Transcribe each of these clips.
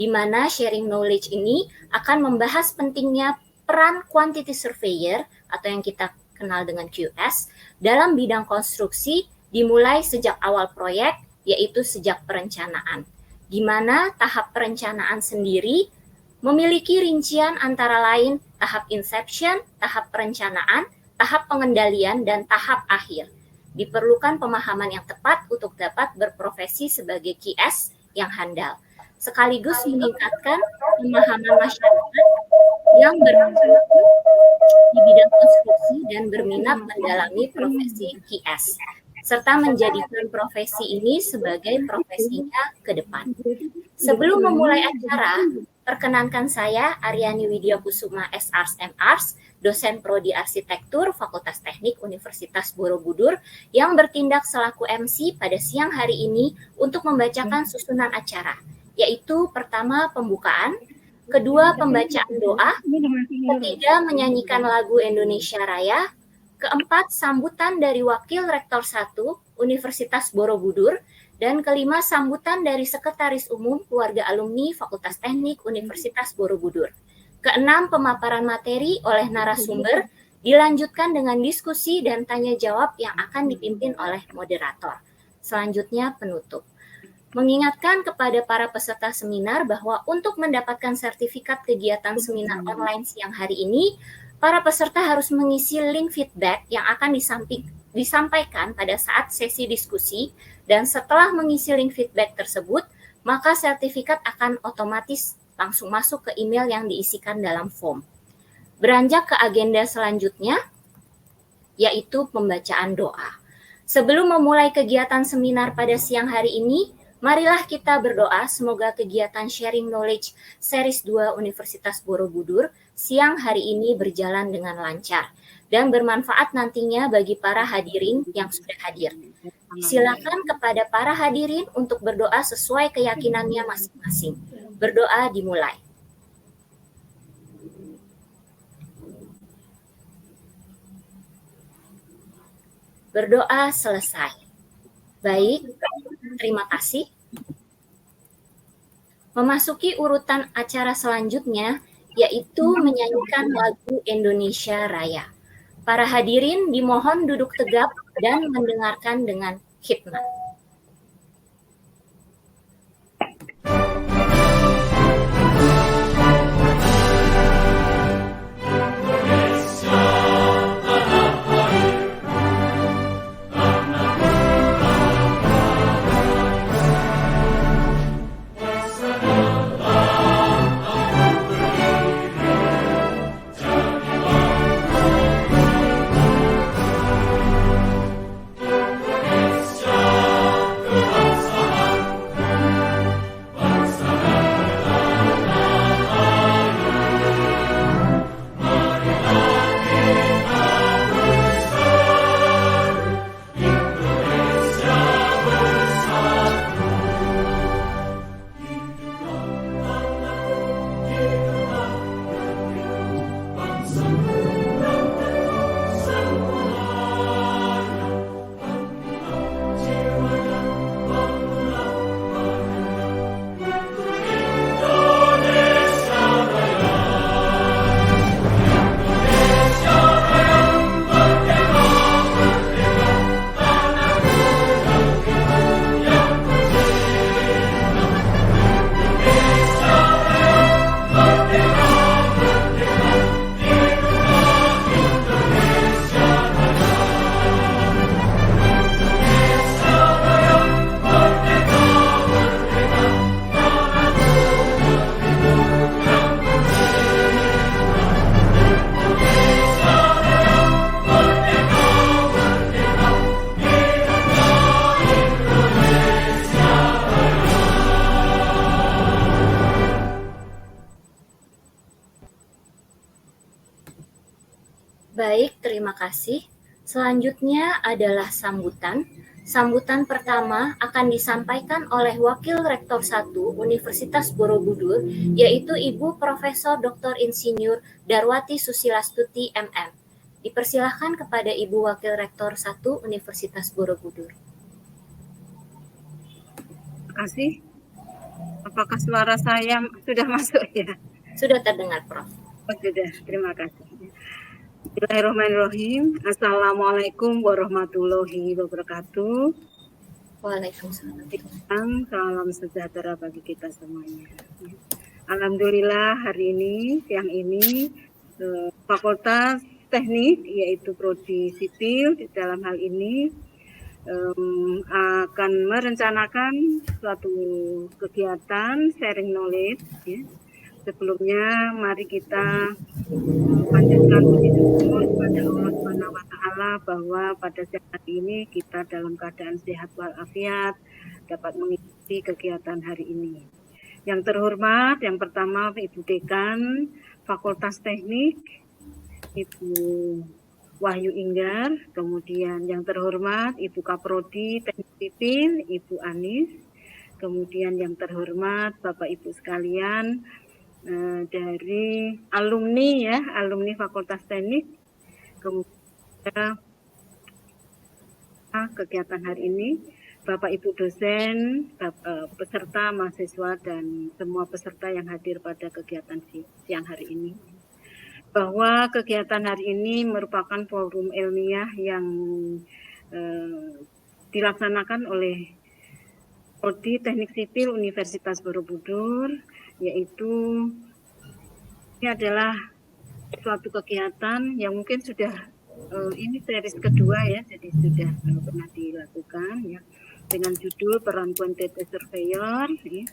di mana sharing knowledge ini akan membahas pentingnya peran quantity surveyor atau yang kita kenal dengan QS dalam bidang konstruksi dimulai sejak awal proyek, yaitu sejak perencanaan, di mana tahap perencanaan sendiri memiliki rincian antara lain tahap inception, tahap perencanaan, tahap pengendalian, dan tahap akhir. Diperlukan pemahaman yang tepat untuk dapat berprofesi sebagai QS yang handal, sekaligus meningkatkan pemahaman masyarakat yang berpengalaman di bidang konstruksi dan berminat mendalami profesi QS, serta menjadikan profesi ini sebagai profesinya ke depan. Sebelum memulai acara, perkenankan saya Aryani Widyakusuma SArs MArs, dosen Prodi Arsitektur Fakultas Teknik Universitas Borobudur yang bertindak selaku MC pada siang hari ini untuk membacakan susunan acara, yaitu pertama pembukaan, kedua pembacaan doa, ketiga menyanyikan lagu Indonesia Raya, keempat sambutan dari Wakil Rektor 1 Universitas Borobudur, dan kelima sambutan dari Sekretaris Umum Keluarga Alumni Fakultas Teknik Universitas Borobudur. Keenam, pemaparan materi oleh narasumber, dilanjutkan dengan diskusi dan tanya jawab yang akan dipimpin oleh moderator. Selanjutnya penutup. Mengingatkan kepada para peserta seminar bahwa untuk mendapatkan sertifikat kegiatan seminar online siang hari ini, para peserta harus mengisi link feedback yang akan disampaikan pada saat sesi diskusi, dan setelah mengisi link feedback tersebut, maka sertifikat akan otomatis langsung masuk ke email yang diisikan dalam form. Beranjak ke agenda selanjutnya, yaitu pembacaan doa. Sebelum memulai kegiatan seminar pada siang hari ini, marilah kita berdoa semoga kegiatan Sharing Knowledge Series 2 Universitas Borobudur siang hari ini berjalan dengan lancar dan bermanfaat nantinya bagi para hadirin yang sudah hadir. Silakan kepada para hadirin untuk berdoa sesuai keyakinannya masing-masing. Berdoa dimulai. Berdoa selesai. Baik, terima kasih. Memasuki urutan acara selanjutnya, yaitu menyanyikan lagu Indonesia Raya. Para hadirin dimohon duduk tegap dan mendengarkan dengan khidmat. Baik, terima kasih. Selanjutnya adalah sambutan. Sambutan pertama akan disampaikan oleh Wakil Rektor 1 Universitas Borobudur, yaitu Ibu Profesor Dr. Insinyur Darwati Susilastuti MM. Dipersilahkan kepada Ibu Wakil Rektor 1 Universitas Borobudur. Terima kasih. Apakah suara saya sudah masuk ya? Sudah terdengar, Prof. Oh, sudah, terima kasih. Bismillahirrahmanirrahim. Assalamualaikum warahmatullahi wabarakatuh. Waalaikumsalam. Salam sejahtera bagi kita semuanya. Alhamdulillah hari ini, siang ini, Fakultas Teknik yaitu Prodi Sipil dalam hal ini akan merencanakan suatu kegiatan sharing knowledge. Ya. Sebelumnya, mari kita panjatkan puji syukur kepada Allah Subhanahu wa Ta'ala bahwa pada siang hari ini kita dalam keadaan sehat walafiat dapat mengikuti kegiatan hari ini. Yang terhormat, yang pertama Ibu Dekan Fakultas Teknik, Ibu Wahyu Inggar, kemudian yang terhormat Ibu Kaprodi Teknik Sipil, Ibu Anis, kemudian yang terhormat Bapak Ibu sekalian dari alumni ya, alumni Fakultas Teknik, kemudian kegiatan hari ini, Bapak Ibu dosen, peserta, mahasiswa, dan semua peserta yang hadir pada kegiatan siang hari ini. Bahwa kegiatan hari ini merupakan forum ilmiah yang dilaksanakan oleh Prodi Teknik Sipil Universitas Borobudur, yaitu ini adalah suatu kegiatan yang mungkin sudah ini series kedua ya, jadi sudah pernah dilakukan ya, dengan judul Peran Quantity Surveyor ya,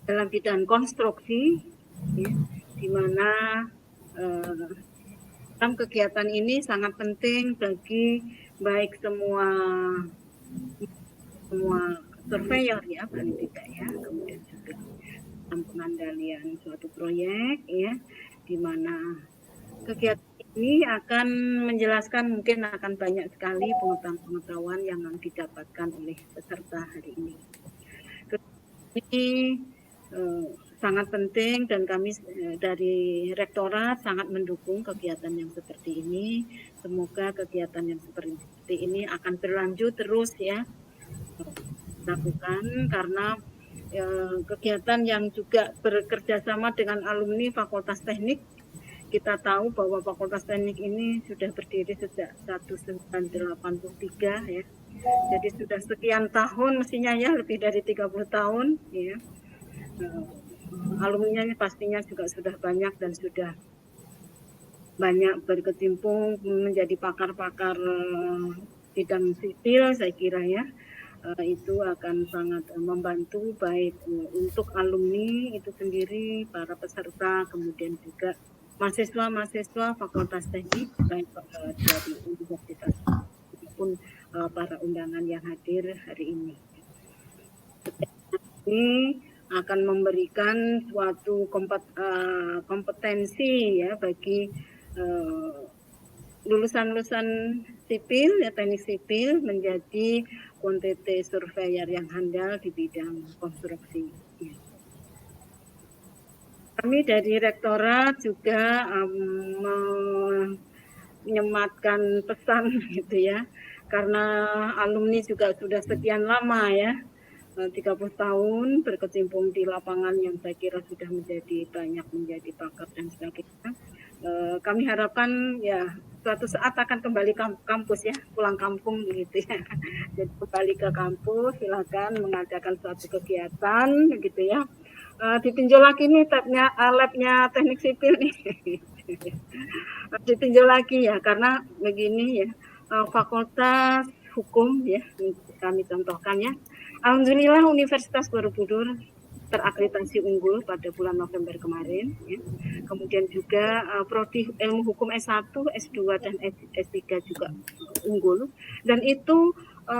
dalam bidang konstruksi ya, di mana dalam kegiatan ini sangat penting bagi baik semua surveyor ya, paling tidak ya, kemudian juga dalam pengandalian suatu proyek ya, di mana kegiatan ini akan menjelaskan, mungkin akan banyak sekali pengetahuan yang didapatkan oleh peserta hari ini. Ini sangat penting dan kami dari Rektorat sangat mendukung kegiatan yang seperti ini. Semoga kegiatan yang seperti ini akan berlanjut terus ya dilakukan, karena kegiatan yang juga bekerja sama dengan alumni Fakultas Teknik. Kita tahu bahwa Fakultas Teknik ini sudah berdiri sejak 1983 ya. Jadi sudah sekian tahun mestinya ya, lebih dari 30 tahun ya. Alumninya pastinya juga sudah banyak dan sudah banyak berkecimpung menjadi pakar-pakar bidang sipil, saya kira ya. Itu akan sangat membantu baik untuk alumni itu sendiri, para peserta, kemudian juga mahasiswa-mahasiswa Fakultas Teknik baik dari universitas maupun para undangan yang hadir hari ini. Ini akan memberikan suatu kompetensi ya bagi lulusan-lulusan sipil ya, teknik sipil menjadi quantity surveyor yang handal di bidang konstruksi. Kami dari Rektorat juga menyematkan pesan gitu ya, karena alumni juga sudah sekian lama ya, 30 tahun berkecimpung di lapangan yang saya kira sudah menjadi pakar dan sebagainya. Kami harapkan ya suatu saat akan kembali kampus ya, pulang kampung gitu ya. Jadi kembali ke kampus, silakan mengadakan suatu kegiatan gitu ya. Ditinjau lagi nih labnya teknik sipil nih. Ditinjau lagi ya, karena begini ya, Fakultas Hukum ya, kami contohkan ya. Alhamdulillah Universitas Borobudur terakreditasi unggul pada bulan November kemarin ya. Kemudian juga prodi ilmu hukum S1, S2 dan S3 juga unggul, dan itu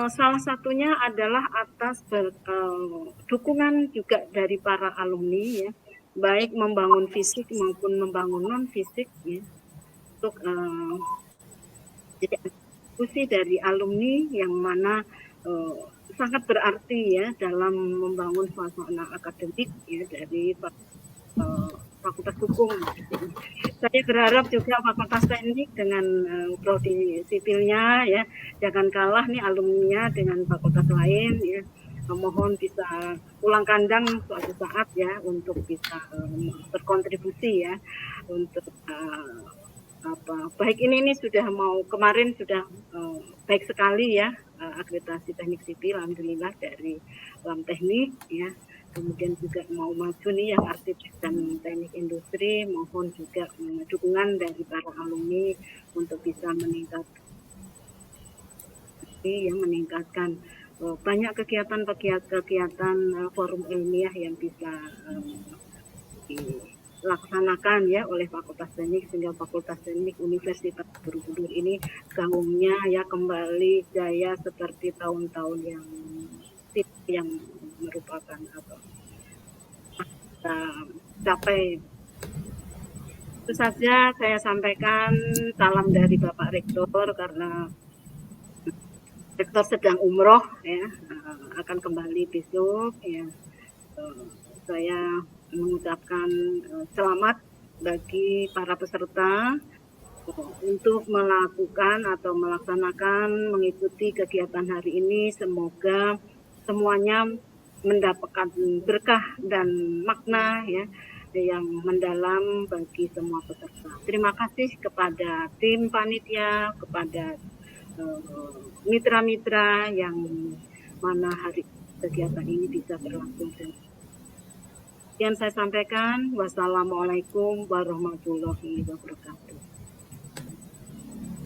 salah satunya adalah atas dukungan juga dari para alumni ya, baik membangun fisik maupun membangun non fisik ya, untuk jadi diskusi dari alumni yang mana sangat berarti ya dalam membangun suasana akademik ya dari Fakultas Hukum. Saya berharap juga Fakultas Teknik dengan prodi sipilnya ya jangan kalah nih alumninya dengan fakultas lain ya. Mohon bisa pulang kandang suatu saat ya untuk bisa berkontribusi ya untuk baik ini sudah mau kemarin sudah baik sekali ya akreditasi teknik sipil alhamdulillah dari teknik ya. Kemudian juga mau maju nih yang arsitek dan teknik industri, mohon juga dukungan dari para alumni untuk bisa meningkatkan banyak kegiatan forum ilmiah yang bisa dilaksanakan ya oleh Fakultas Teknik sehingga Fakultas Teknik Universitas Borobudur ini gaungnya ya kembali jaya seperti tahun-tahun yang merupakan capai. Itu saja saya sampaikan salam dari Bapak Rektor karena Rektor sedang umroh ya akan kembali besok ya. Saya mengucapkan selamat bagi para peserta untuk melakukan atau melaksanakan mengikuti kegiatan hari ini. Semoga semuanya mendapatkan berkah dan makna ya yang mendalam bagi semua peserta. Terima kasih kepada tim panitia, kepada mitra-mitra yang mana hari kegiatan ini bisa berlangsung. Yang saya sampaikan, wassalamualaikum warahmatullahi wabarakatuh.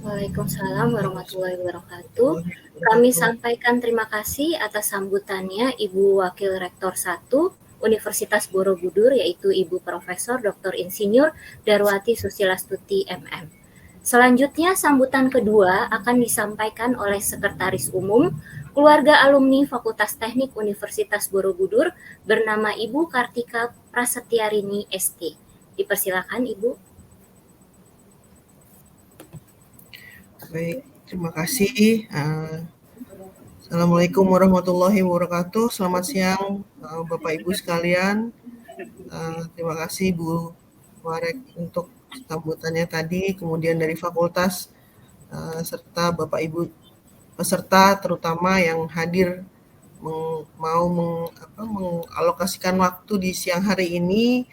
Waalaikumsalam warahmatullahi wabarakatuh. Kami sampaikan terima kasih atas sambutannya Ibu Wakil Rektor 1 Universitas Borobudur, yaitu Ibu Profesor Dr. Insinyur Darwati Susilastuti MM. Selanjutnya sambutan kedua akan disampaikan oleh Sekretaris Umum Keluarga Alumni Fakultas Teknik Universitas Borobudur bernama Ibu Kartika Prasetyarini ST. Dipersilakan Ibu. Baik, terima kasih. Assalamualaikum warahmatullahi wabarakatuh. Selamat siang Bapak Ibu sekalian. Terima kasih Bu Warek untuk sambutannya tadi, kemudian dari fakultas serta Bapak Ibu peserta terutama yang hadir mengalokasikan waktu di siang hari ini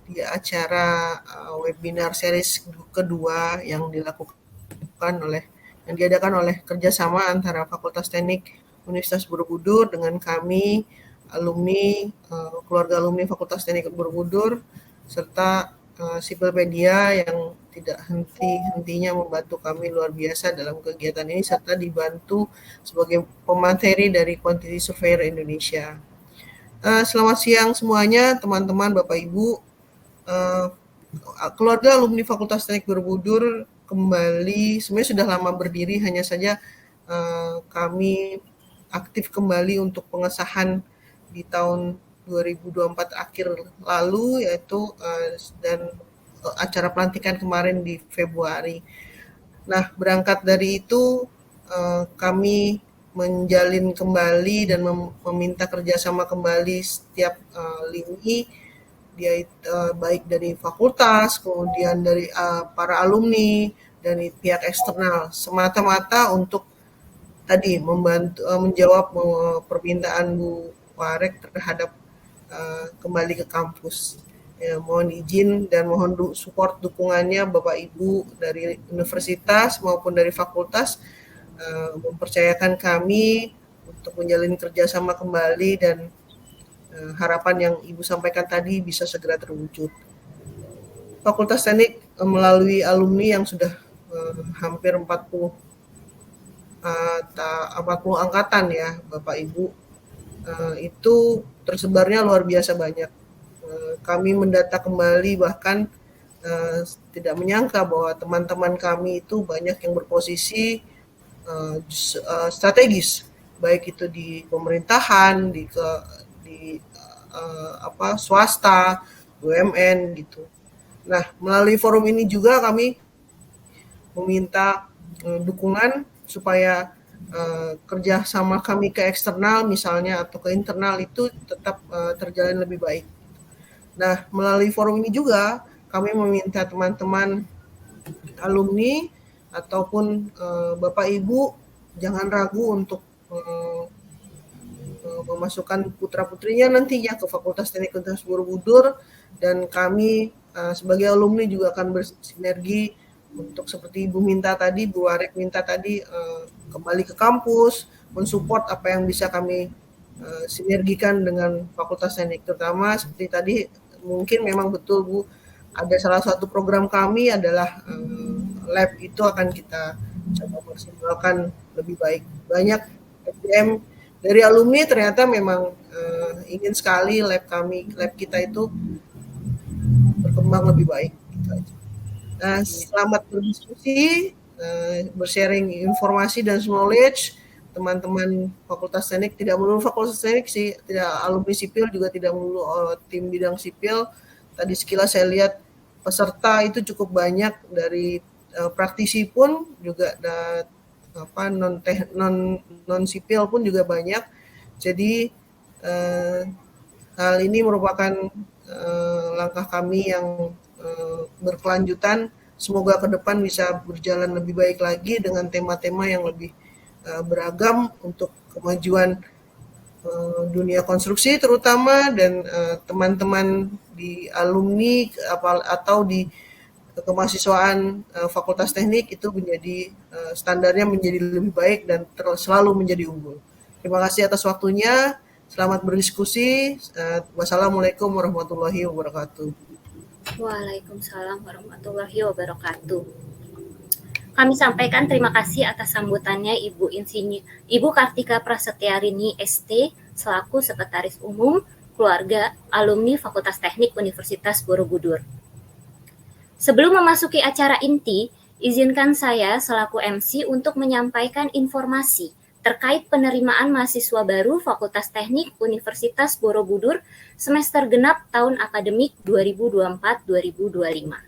di acara webinar series kedua yang diadakan oleh kerjasama antara Fakultas Teknik Universitas Borobudur dengan kami alumni keluarga alumni Fakultas Teknik Borobudur serta Sipilpedia yang tidak henti-hentinya membantu kami luar biasa dalam kegiatan ini serta dibantu sebagai pemateri dari Quantity Surveyor Indonesia. Selamat siang semuanya teman-teman Bapak Ibu. Keluarga alumni Fakultas Teknik Borobudur kembali, sebenarnya sudah lama berdiri, hanya saja kami aktif kembali untuk pengesahan di tahun 2024 akhir lalu, yaitu dan acara pelantikan kemarin di Februari. Nah, berangkat dari itu kami menjalin kembali dan meminta kerjasama kembali setiap lini, dia baik dari fakultas, kemudian dari para alumni, dari pihak eksternal, semata-mata untuk tadi membantu menjawab permintaan Bu Warek terhadap kembali ke kampus. Ya, mohon izin dan mohon support dukungannya Bapak Ibu dari universitas maupun dari fakultas mempercayakan kami untuk menjalin kerjasama kembali dan harapan yang Ibu sampaikan tadi bisa segera terwujud. Fakultas Teknik melalui alumni yang sudah hampir 40 angkatan ya Bapak Ibu, itu tersebarnya luar biasa banyak. Kami mendata kembali bahkan tidak menyangka bahwa teman-teman kami itu banyak yang berposisi strategis, baik itu di pemerintahan, di swasta, BUMN gitu. Nah, melalui forum ini juga kami meminta dukungan supaya kerja sama kami ke eksternal misalnya atau ke internal itu tetap terjalin lebih baik. Nah, melalui forum ini juga kami meminta teman-teman alumni ataupun Bapak Ibu jangan ragu untuk memasukkan putra-putrinya nantinya ke Fakultas Teknik Universitas Borobudur, dan kami sebagai alumni juga akan bersinergi untuk seperti Ibu minta tadi, Bu Arek minta tadi, kembali ke kampus, mensupport apa yang bisa kami sinergikan dengan Fakultas Teknik, terutama seperti tadi mungkin memang betul Bu, ada salah satu program kami adalah lab itu akan kita coba maksimalkan lebih baik. Banyak SDM dari alumni ternyata memang ingin sekali lab kita itu berkembang lebih baik. Gitu aja. Nah, selamat berdiskusi, bersharing informasi dan knowledge. Teman-teman Fakultas Teknik, tidak melulu Fakultas Teknik sih, tidak alumni sipil juga tidak melulu tim bidang sipil. Tadi sekilas saya lihat peserta itu cukup banyak, dari praktisi pun juga non sipil pun juga banyak. Jadi hal ini merupakan langkah kami yang berkelanjutan. Semoga ke depan bisa berjalan lebih baik lagi dengan tema-tema yang lebih beragam untuk kemajuan dunia konstruksi terutama, dan teman-teman di alumni atau di kemahasiswaan Fakultas Teknik itu menjadi standarnya menjadi lebih baik dan selalu menjadi unggul. Terima kasih atas waktunya. Selamat berdiskusi. Wassalamualaikum warahmatullahi wabarakatuh. Waalaikumsalam warahmatullahi wabarakatuh. Kami sampaikan terima kasih atas sambutannya Ibu Kartika Prasetyarini ST selaku Sekretaris Umum Keluarga Alumni Fakultas Teknik Universitas Borobudur. Sebelum memasuki acara inti, izinkan saya selaku MC untuk menyampaikan informasi terkait penerimaan mahasiswa baru Fakultas Teknik Universitas Borobudur semester genap tahun akademik 2024-2025.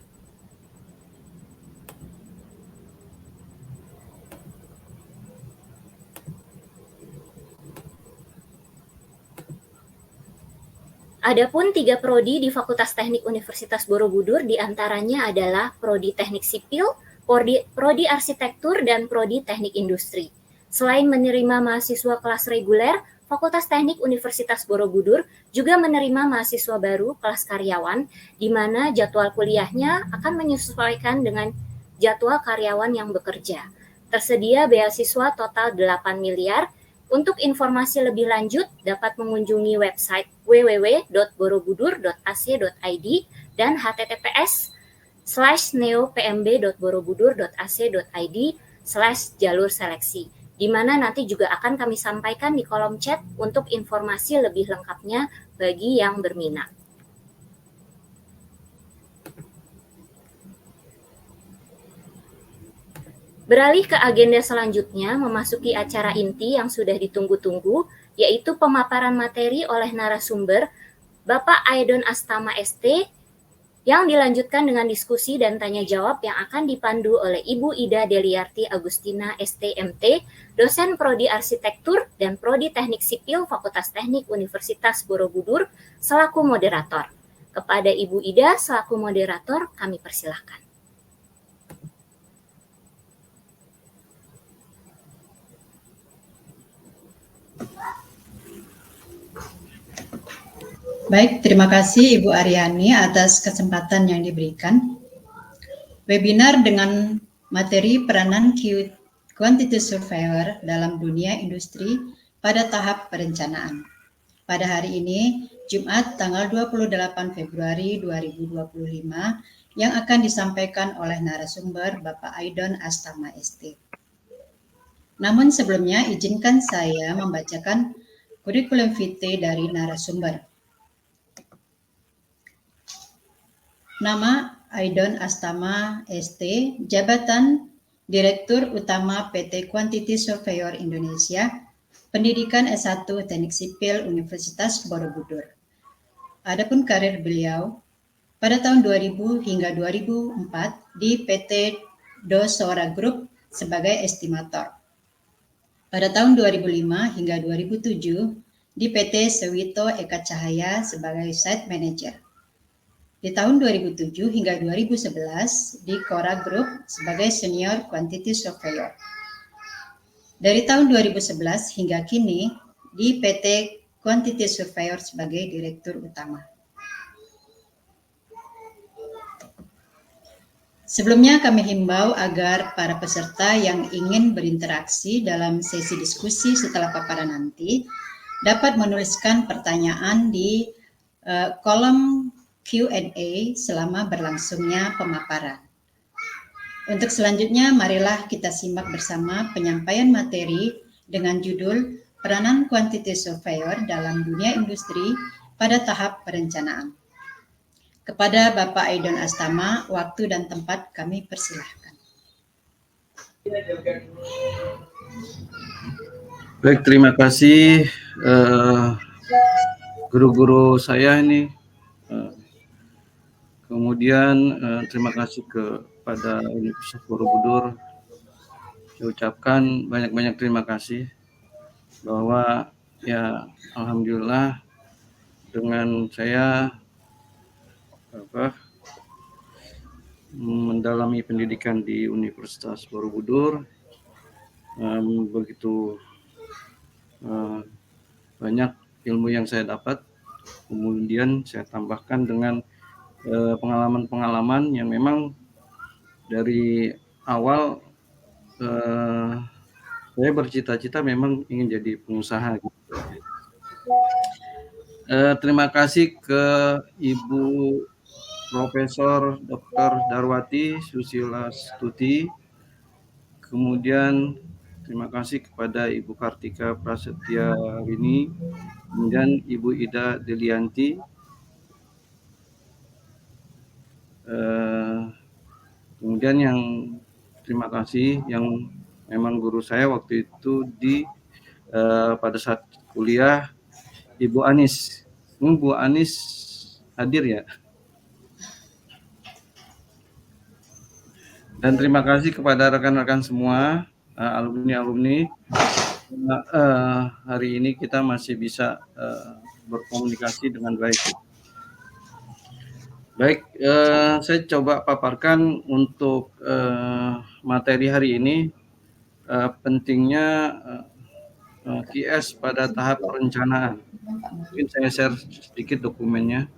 Adapun 3 prodi di Fakultas Teknik Universitas Borobudur diantaranya adalah Prodi Teknik Sipil, Prodi Arsitektur, dan Prodi Teknik Industri. Selain menerima mahasiswa kelas reguler, Fakultas Teknik Universitas Borobudur juga menerima mahasiswa baru kelas karyawan, di mana jadwal kuliahnya akan menyesuaikan dengan jadwal karyawan yang bekerja. Tersedia beasiswa total 8 miliar. Untuk informasi lebih lanjut dapat mengunjungi website www.borobudur.ac.id dan https://neopmb.borobudur.ac.id/jalur seleksi, di mana nanti juga akan kami sampaikan di kolom chat untuk informasi lebih lengkapnya bagi yang berminat. Beralih ke agenda selanjutnya, memasuki acara inti yang sudah ditunggu-tunggu, yaitu pemaparan materi oleh narasumber Bapak Aidon Astama ST, yang dilanjutkan dengan diskusi dan tanya jawab yang akan dipandu oleh Ibu Ida Deliarti Agustina STMT, dosen Prodi Arsitektur dan Prodi Teknik Sipil Fakultas Teknik Universitas Borobudur, selaku moderator. Kepada Ibu Ida selaku moderator, kami persilahkan. Baik, terima kasih Ibu Aryani atas kesempatan yang diberikan. Webinar dengan materi peranan Quantity Surveyor dalam dunia industri pada tahap perencanaan. Pada hari ini, Jumat tanggal 28 Februari 2025, yang akan disampaikan oleh narasumber Bapak Aidon Astama ST. Namun sebelumnya, izinkan saya membacakan kurikulum vitae dari narasumber. Nama Aidon Astama ST, Jabatan Direktur Utama PT Quantity Surveyor Indonesia, Pendidikan S1 Teknik Sipil Universitas Borobudur. Adapun karir beliau, pada tahun 2000 hingga 2004 di PT Dosora Group sebagai estimator. Pada tahun 2005 hingga 2007 di PT Sewito Eka Cahaya sebagai site manager. Di tahun 2007 hingga 2011 di Cora Group sebagai Senior Quantity Surveyor. Dari tahun 2011 hingga kini di PT Quantity Surveyor sebagai Direktur Utama. Sebelumnya kami himbau agar para peserta yang ingin berinteraksi dalam sesi diskusi setelah paparan nanti dapat menuliskan pertanyaan di kolom Q&A selama berlangsungnya pemaparan. Untuk selanjutnya, marilah kita simak bersama penyampaian materi dengan judul Peranan Quantity Surveyor dalam Dunia Industri pada Tahap Perencanaan. Kepada Bapak Aidon Astama, waktu dan tempat kami persilahkan. Baik, terima kasih guru-guru saya ini. Kemudian terima kasih kepada Universitas Borobudur. Saya ucapkan banyak-banyak terima kasih bahwa ya alhamdulillah dengan saya mendalami pendidikan di Universitas Borobudur begitu banyak ilmu yang saya dapat, kemudian saya tambahkan dengan pengalaman-pengalaman yang memang dari awal saya bercita-cita memang ingin jadi pengusaha. Terima kasih ke Ibu Profesor Dr. Darwati Susila Stuti, kemudian terima kasih kepada Ibu Kartika Prasetya Rini, kemudian Ibu Ida Delianti, kemudian yang terima kasih yang memang guru saya waktu itu pada saat kuliah, Ibu Anis. Bu Anis hadir ya? Dan terima kasih kepada rekan-rekan semua, alumni-alumni. Hari ini kita masih bisa berkomunikasi dengan baik. Baik, saya coba paparkan untuk materi hari ini, pentingnya QS pada tahap perencanaan. Mungkin saya share sedikit dokumennya.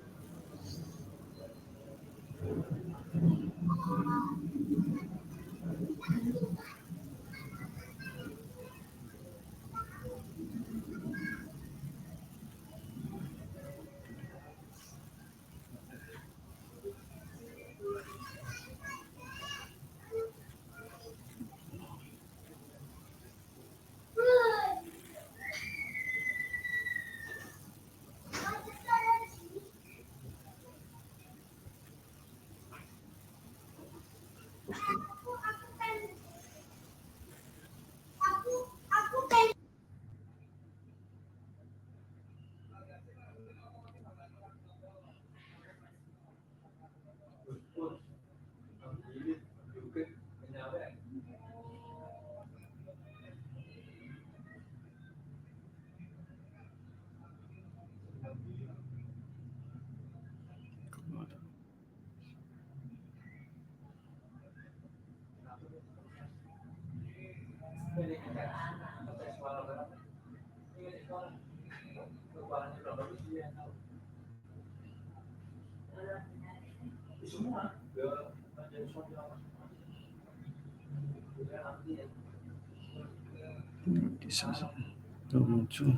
Muncul.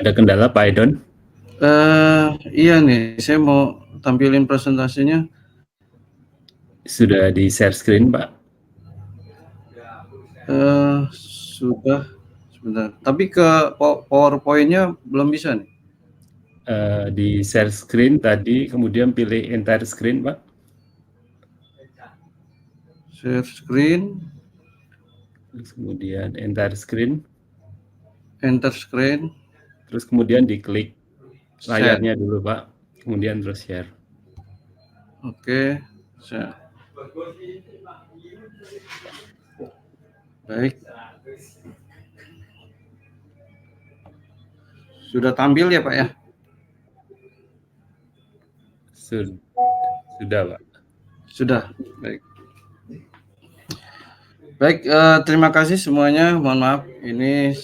Ada kendala Pak Aidon? Iya nih, saya mau tampilin presentasinya. Sudah di share screen, Pak? Sudah, sebentar. Tapi ke PowerPoint-nya belum bisa nih. Di share screen tadi, kemudian pilih entire screen, Pak. Share screen, Terus kemudian enter screen, enter screen, terus kemudian diklik share. layarnya dulu Pak, kemudian terus share. Oke, share. Baik. Sudah tampil ya Pak ya? Sudah Pak. Sudah, baik. Baik, terima kasih semuanya. Mohon maaf, ini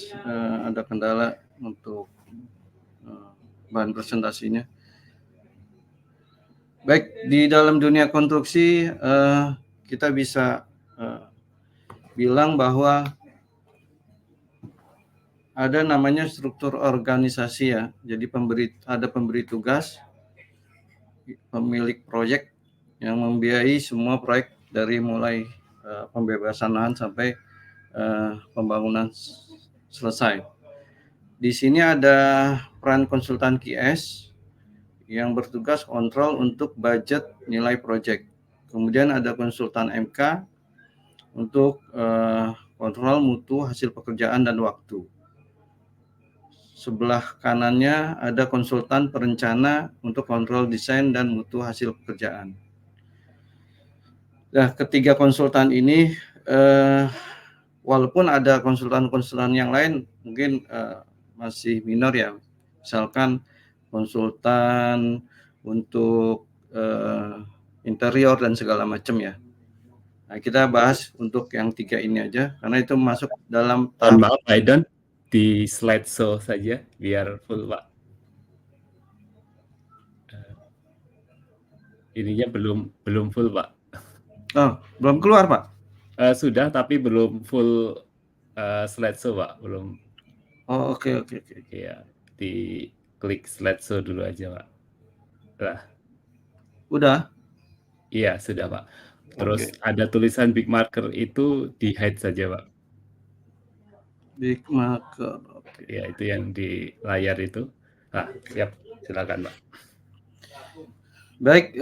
ada kendala untuk bahan presentasinya. Baik, di dalam dunia konstruksi kita bisa bilang bahwa ada namanya struktur organisasi ya. Jadi ada pemberi tugas, pemilik proyek yang membiayai semua proyek dari mulai pembebasan lahan sampai pembangunan selesai. Di sini ada peran konsultan QS yang bertugas kontrol untuk budget nilai proyek. Kemudian ada konsultan MK untuk kontrol mutu hasil pekerjaan dan waktu. Sebelah kanannya ada konsultan perencana untuk kontrol desain dan mutu hasil pekerjaan. Nah, ketiga konsultan ini, walaupun ada konsultan-konsultan yang lain, mungkin masih minor ya. Misalkan konsultan untuk interior dan segala macam ya. Nah, kita bahas untuk yang tiga ini aja, karena itu masuk dalam tahap. Maaf Pak Aidan, di slideshow saja biar full Pak. Ininya belum full Pak. Oh, belum keluar Pak? Sudah, tapi belum full slideshow Pak, belum. Oh, oke. Ya, di klik slideshow dulu aja Pak. Lah. Udah? Iya, sudah Pak. Terus ada tulisan big marker itu di hide saja Pak. Big marker, oke. Ya, itu yang di layar itu. Nah, siap, silakan Pak. Baik,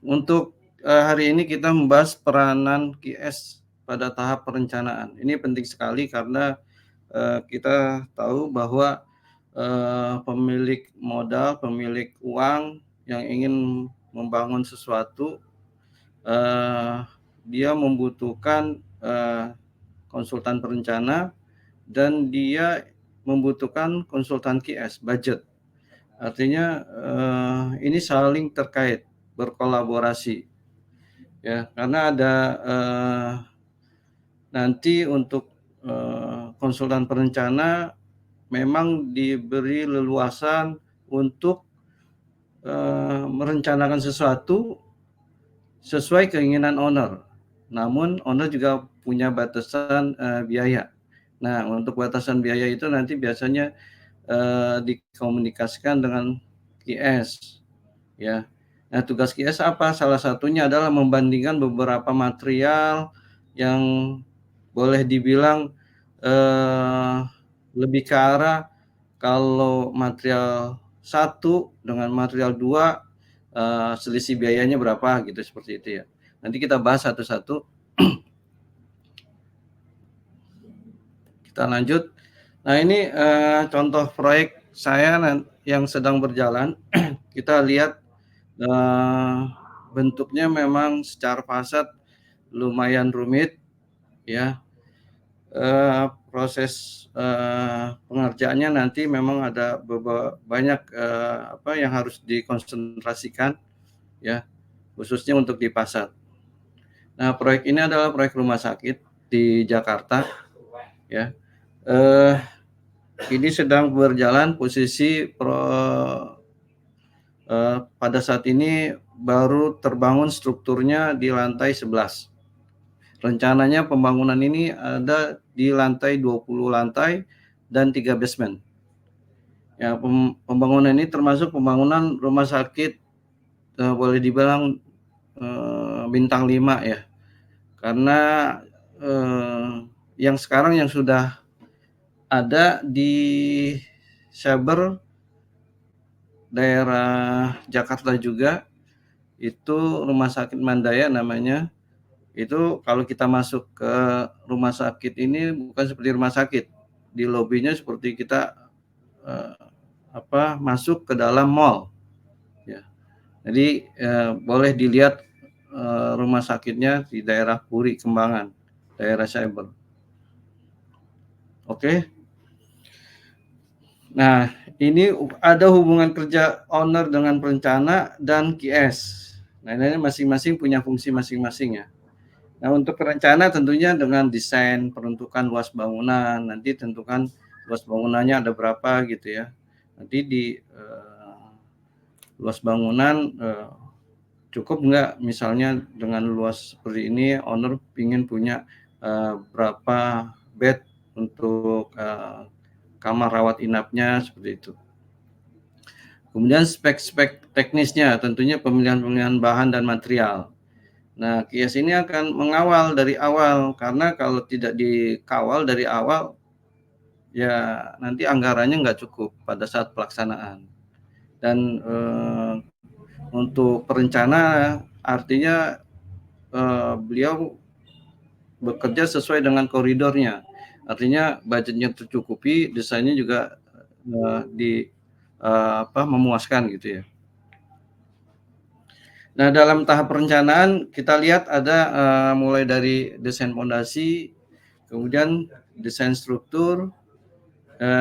untuk hari ini kita membahas peranan QS pada tahap perencanaan. Ini penting sekali karena kita tahu bahwa pemilik modal, pemilik uang yang ingin membangun sesuatu, dia membutuhkan konsultan perencana dan dia membutuhkan konsultan QS, budget. Artinya ini saling terkait, berkolaborasi. Ya, karena ada nanti untuk konsultan perencana memang diberi leluasan untuk merencanakan sesuatu sesuai keinginan owner. Namun owner juga punya batasan biaya. Nah, untuk batasan biaya itu nanti biasanya dikomunikasikan dengan QS. Ya. Nah, tugas QS apa? Salah satunya adalah membandingkan beberapa material yang boleh dibilang lebih ke arah kalau material 1 dengan material 2 selisih biayanya berapa gitu, seperti itu ya. Nanti kita bahas satu-satu. Kita lanjut. Nah, ini contoh proyek saya yang sedang berjalan. Kita lihat bentuknya memang secara fasad lumayan rumit ya. Proses pengerjaannya nanti memang ada banyak yang harus dikonsentrasikan ya, khususnya untuk di fasad. Nah, proyek ini adalah proyek rumah sakit di Jakarta ya. Ini sedang berjalan posisi pada saat ini baru terbangun strukturnya di lantai 11. Rencananya pembangunan ini ada di lantai 20 lantai dan 3 basement. Ya, pembangunan ini termasuk pembangunan rumah sakit boleh dibilang bintang 5 ya. Karena yang sekarang yang sudah ada di Saber daerah Jakarta juga itu rumah sakit Mandaya namanya. Itu kalau kita masuk ke rumah sakit ini bukan seperti rumah sakit, di lobinya seperti kita masuk ke dalam mall, ya. Jadi boleh dilihat rumah sakitnya di daerah Puri Kembangan, daerah Cyber. Oke. Nah, ini ada hubungan kerja owner dengan perencana dan QS. Nah, ini masing-masing punya fungsi masing-masing ya. Nah, untuk perencana tentunya dengan desain, peruntukan luas bangunan, nanti tentukan luas bangunannya ada berapa gitu ya. Nanti di luas bangunan cukup nggak, misalnya dengan luas seperti ini owner ingin punya berapa bed untuk kamar rawat inapnya, seperti itu. Kemudian spek-spek teknisnya, tentunya pemilihan bahan dan material. Nah, QS ini akan mengawal dari awal, karena kalau tidak dikawal dari awal, ya nanti anggarannya nggak cukup pada saat pelaksanaan. Dan untuk perencana, artinya beliau bekerja sesuai dengan koridornya. Artinya budgetnya tercukupi, desainnya juga memuaskan gitu ya. Nah, dalam tahap perencanaan kita lihat ada mulai dari desain fondasi, kemudian desain struktur,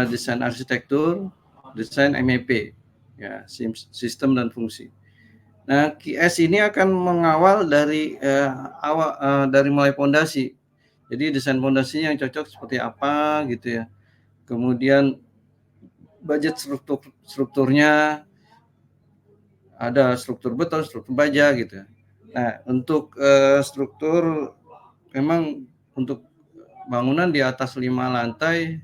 desain arsitektur, desain MEP, ya, sistem dan fungsi. Nah, QS ini akan mengawal dari dari mulai fondasi. Jadi desain fondasinya yang cocok seperti apa gitu ya. Kemudian budget strukturnya, ada struktur beton, struktur baja gitu. Nah, untuk struktur memang untuk bangunan di atas 5 lantai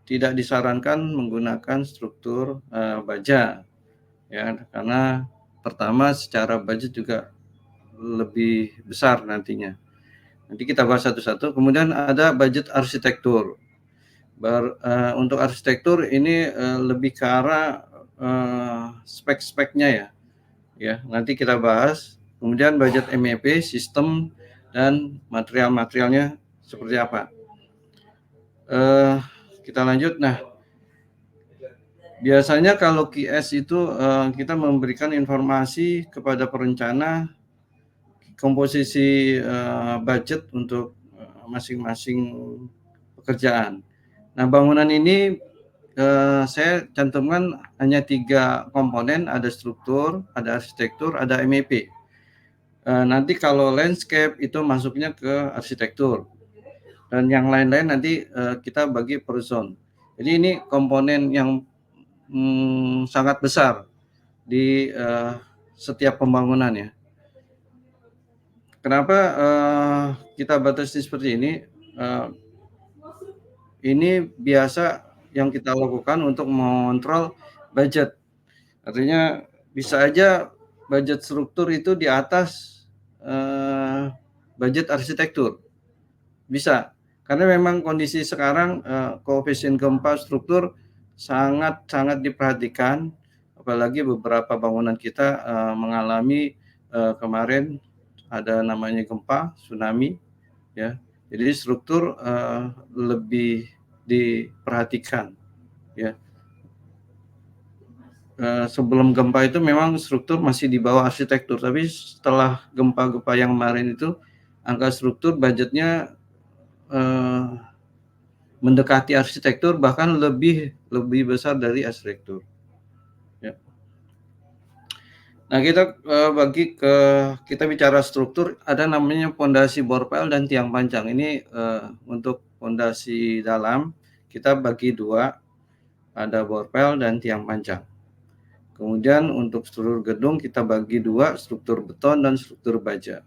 tidak disarankan menggunakan struktur baja, ya, karena pertama secara budget juga lebih besar nantinya. Nanti kita bahas satu-satu. Kemudian ada budget arsitektur. Untuk arsitektur ini lebih ke arah spek-speknya ya. Ya, nanti kita bahas. Kemudian budget MEP, sistem dan material-materialnya seperti apa. Kita lanjut. Nah, biasanya kalau QS itu kita memberikan informasi kepada perencana komposisi budget untuk masing-masing pekerjaan. Nah, bangunan ini saya cantumkan hanya 3 komponen, ada struktur, ada arsitektur, ada MEP. Nanti kalau landscape itu masuknya ke arsitektur, dan yang lain-lain nanti kita bagi per zone. Jadi ini komponen yang sangat besar di setiap pembangunan ya. Kenapa kita batasi seperti ini? Ini biasa yang kita lakukan untuk mengontrol budget. Artinya bisa aja budget struktur itu di atas budget arsitektur. Bisa. Karena memang kondisi sekarang koefisien gempa struktur sangat diperhatikan, apalagi beberapa bangunan kita mengalami kemarin ada namanya gempa, tsunami, ya. Jadi struktur lebih diperhatikan, ya. Sebelum gempa itu memang struktur masih di bawah arsitektur, tapi setelah gempa-gempa yang kemarin itu angka struktur budgetnya mendekati arsitektur, bahkan lebih besar dari arsitektur. Ya. Nah, kita bicara struktur, ada namanya fondasi borpel dan tiang panjang. Ini untuk fondasi dalam kita bagi 2, ada borpel dan tiang panjang. Kemudian untuk struktur gedung kita bagi 2, struktur beton dan struktur baja.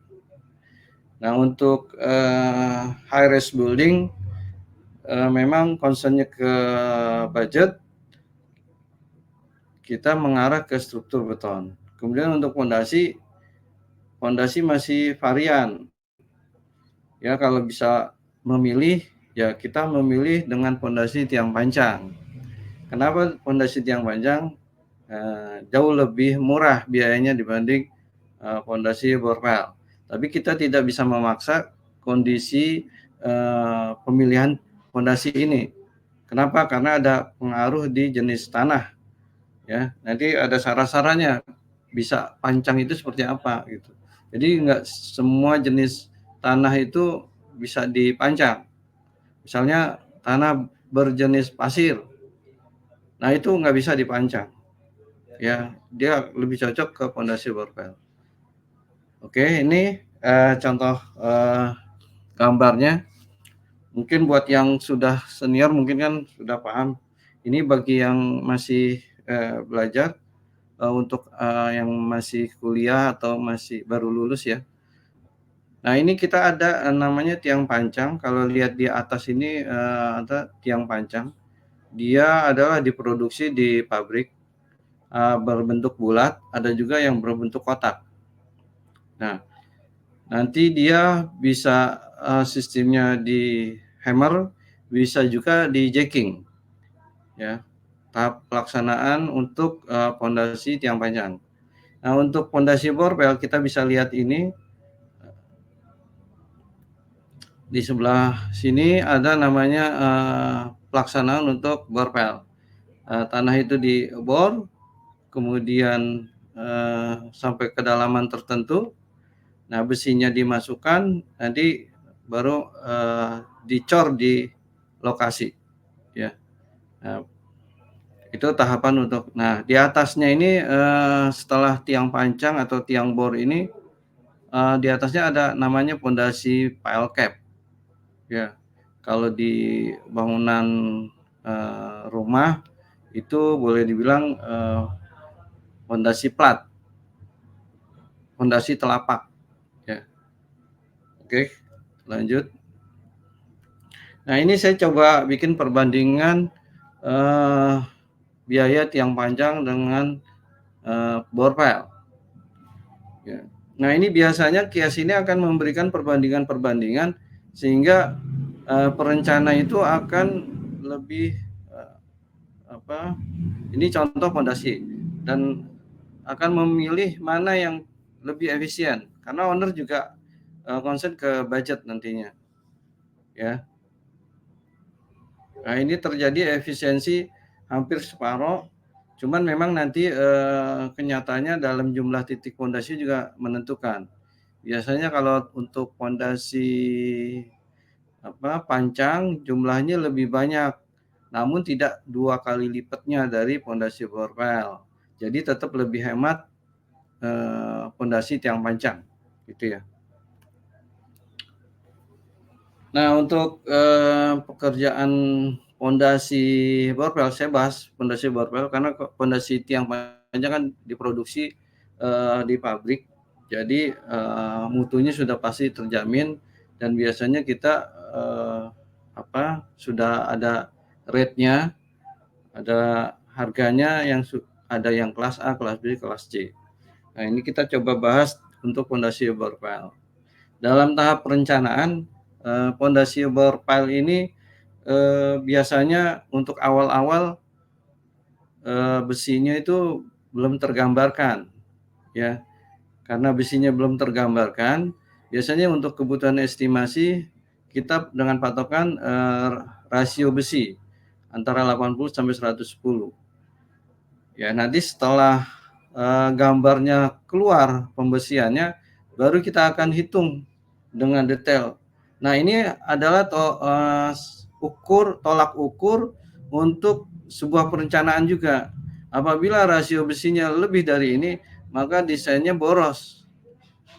Nah, untuk high-rise building memang concernnya ke budget, kita mengarah ke struktur beton. Kemudian untuk fondasi masih varian. Ya, kalau bisa memilih, ya kita memilih dengan fondasi tiang panjang. Kenapa fondasi tiang panjang? Jauh lebih murah biayanya dibanding fondasi borpel. Tapi kita tidak bisa memaksa kondisi pemilihan fondasi ini. Kenapa? Karena ada pengaruh di jenis tanah. Ya, nanti ada syarat-syaratnya. Bisa pancang itu seperti apa gitu. Jadi nggak semua jenis tanah itu bisa dipancang. Misalnya tanah berjenis pasir, nah itu nggak bisa dipancang. Ya, dia lebih cocok ke fondasi borpel. Oke, ini contoh gambarnya. Mungkin buat yang sudah senior mungkin kan sudah paham. Ini bagi yang masih belajar, untuk yang masih kuliah atau masih baru lulus ya. Nah ini kita ada namanya tiang pancang. Kalau lihat di atas ini ada tiang pancang. Dia adalah diproduksi di pabrik, berbentuk bulat, ada juga yang berbentuk kotak. Nah, nanti dia bisa sistemnya di hammer, bisa juga di jacking. Ya, tahap pelaksanaan untuk fondasi tiang pancang. Nah, untuk fondasi borpel kita bisa lihat ini di sebelah sini ada namanya pelaksanaan untuk borpel. Tanah itu dibor, kemudian sampai kedalaman tertentu. Nah, besinya dimasukkan, nanti baru dicor di lokasi. Ya. Nah, itu tahapan untuk. Nah, di atasnya ini setelah tiang pancang atau tiang bor ini, di atasnya ada namanya fondasi pile cap. Ya, kalau di bangunan rumah itu boleh dibilang fondasi plat, fondasi telapak. Ya, oke, lanjut. Nah ini saya coba bikin perbandingan biaya tiang panjang dengan borpel. Ya. Nah ini biasanya kias ini akan memberikan perbandingan-perbandingan sehingga perencana itu akan lebih ini contoh fondasi dan akan memilih mana yang lebih efisien karena owner juga concern ke budget nantinya. Ya. Nah ini terjadi efisiensi hampir separuh, cuman memang nanti kenyataannya dalam jumlah titik fondasi juga menentukan. Biasanya kalau untuk fondasi pancang jumlahnya lebih banyak, namun tidak 2 kali lipatnya dari fondasi borpel. Jadi tetap lebih hemat fondasi tiang pancang, gitu ya. Nah untuk pekerjaan fondasi borpel, saya bahas fondasi borpel karena fondasi tiang pancang kan diproduksi di pabrik, jadi mutunya sudah pasti terjamin dan biasanya kita sudah ada rate-nya, ada harganya yang ada yang kelas A, kelas B, kelas C. Nah ini kita coba bahas untuk fondasi borpel. Dalam tahap perencanaan fondasi borpel ini biasanya untuk awal-awal besinya itu belum tergambarkan, ya. Karena besinya belum tergambarkan, biasanya untuk kebutuhan estimasi kita dengan patokan rasio besi antara 80 sampai 110. Ya, nanti setelah gambarnya keluar pembesiannya, baru kita akan hitung dengan detail. Nah, ini adalah tolak ukur untuk sebuah perencanaan juga. Apabila rasio besinya lebih dari ini, maka desainnya boros.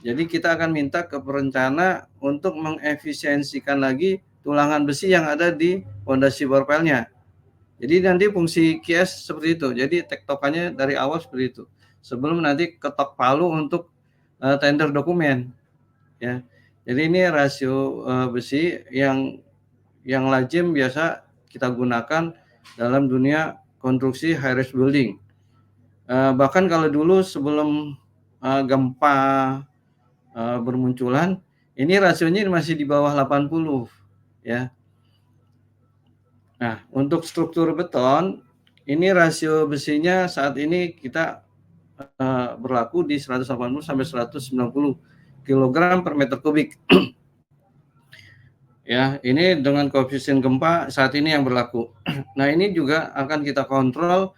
Jadi kita akan minta ke perencana untuk mengefisiensikan lagi tulangan besi yang ada di fondasi borpelnya. Jadi nanti fungsi kias seperti itu. Jadi tektokannya dari awal seperti itu. Sebelum nanti ketok palu untuk tender dokumen. Ya. Jadi ini rasio besi yang lazim biasa kita gunakan dalam dunia konstruksi high-rise building. Bahkan kalau dulu sebelum gempa bermunculan, ini rasionya masih di bawah 80, ya. Nah, untuk struktur beton, ini rasio besinya saat ini kita berlaku di 180 sampai 190. kg per meter kubik. Ya, ini dengan koefisien gempa saat ini yang berlaku. Nah, ini juga akan kita kontrol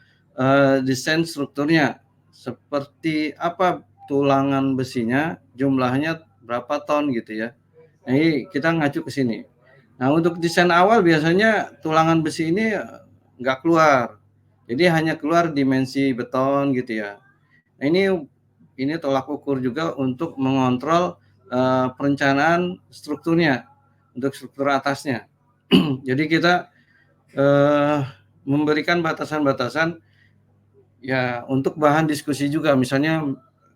desain strukturnya. Seperti apa tulangan besinya, jumlahnya berapa ton gitu ya. Nah, ini kita ngacu ke sini. Nah, untuk desain awal biasanya tulangan besi ini nggak keluar. Jadi hanya keluar dimensi beton gitu ya. Nah, ini tolak ukur juga untuk mengontrol perencanaan strukturnya, untuk struktur atasnya. Jadi kita memberikan batasan-batasan ya untuk bahan diskusi juga. Misalnya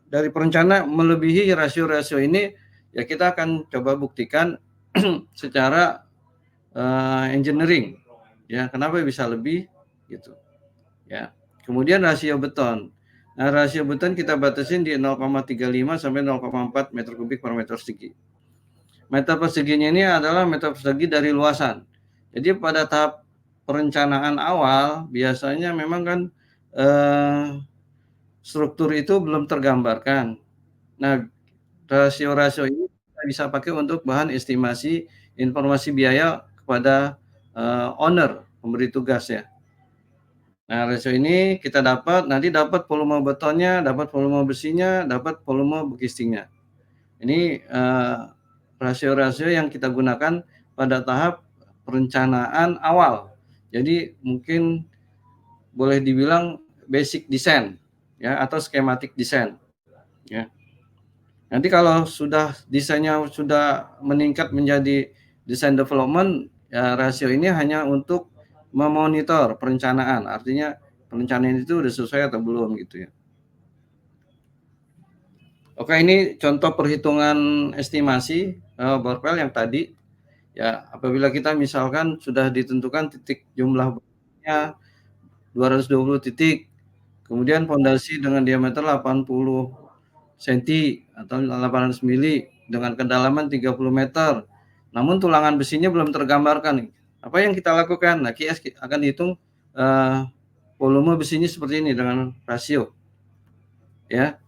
dari perencana melebihi rasio-rasio ini, ya kita akan coba buktikan secara engineering. Ya, kenapa bisa lebih gitu. Ya. Kemudian rasio beton. Nah, rasio beton kita batasin di 0,35 sampai 0,4 meter kubik per meter persegi. Meter perseginya ini adalah meter persegi dari luasan. Jadi pada tahap perencanaan awal biasanya memang kan struktur itu belum tergambarkan. Nah, rasio-rasio ini kita bisa pakai untuk bahan estimasi informasi biaya kepada owner, pemberi tugas ya. Nah, rasio ini kita nanti dapat volume betonnya, dapat volume besinya, dapat volume castingnya. Ini rasio-rasio yang kita gunakan pada tahap perencanaan awal. Jadi mungkin boleh dibilang basic design ya atau schematic design ya. Nanti kalau sudah desainnya sudah meningkat menjadi design development, ya rasio ini hanya untuk memonitor perencanaan, artinya perencanaan itu sudah sesuai atau belum gitu ya. Oke, ini contoh perhitungan estimasi borpel yang tadi ya. Apabila kita misalkan sudah ditentukan titik jumlah borpelnya 220 titik, kemudian fondasi dengan diameter 80 cm atau 800 mili dengan kedalaman 30 meter. Namun tulangan besinya belum tergambarkan. Apa yang kita lakukan? Nah, QS akan hitung volume besinya seperti ini dengan rasio. Ya.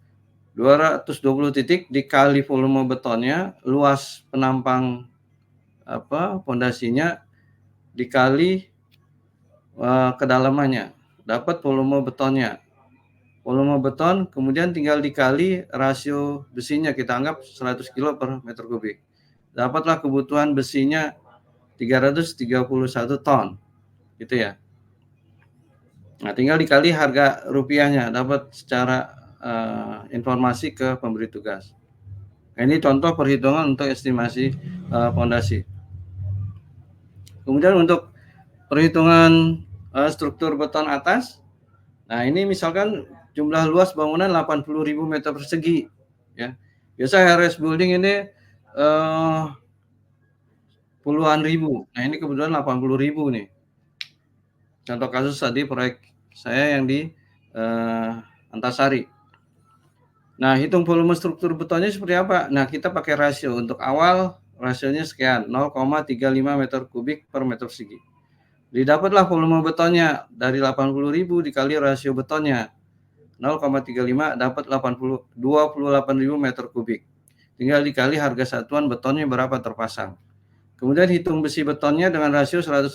220 titik dikali volume betonnya, luas penampang fondasinya dikali kedalamannya, dapat volume betonnya. Volume beton kemudian tinggal dikali rasio besinya, kita anggap 100 kilo per meter kubik. Dapatlah kebutuhan besinya 331 ton. Gitu ya. Nah, tinggal dikali harga rupiahnya, dapat secara informasi ke pemberi tugas. Nah, ini contoh perhitungan untuk estimasi fondasi. Kemudian untuk perhitungan struktur beton atas, nah ini misalkan jumlah luas bangunan 80.000 meter persegi. Ya. Biasa HRS building ini puluhan ribu. Nah ini kebetulan 80.000 nih. Contoh kasus tadi proyek saya yang di Antasari. Nah, hitung volume struktur betonnya seperti apa? Nah, kita pakai rasio. Untuk awal, rasionya sekian, 0,35 meter kubik per meter persegi. Didapatlah volume betonnya dari 80.000 dikali rasio betonnya. 0,35 dapat 28.000 meter kubik. Tinggal dikali harga satuan betonnya berapa terpasang. Kemudian hitung besi betonnya dengan rasio 180.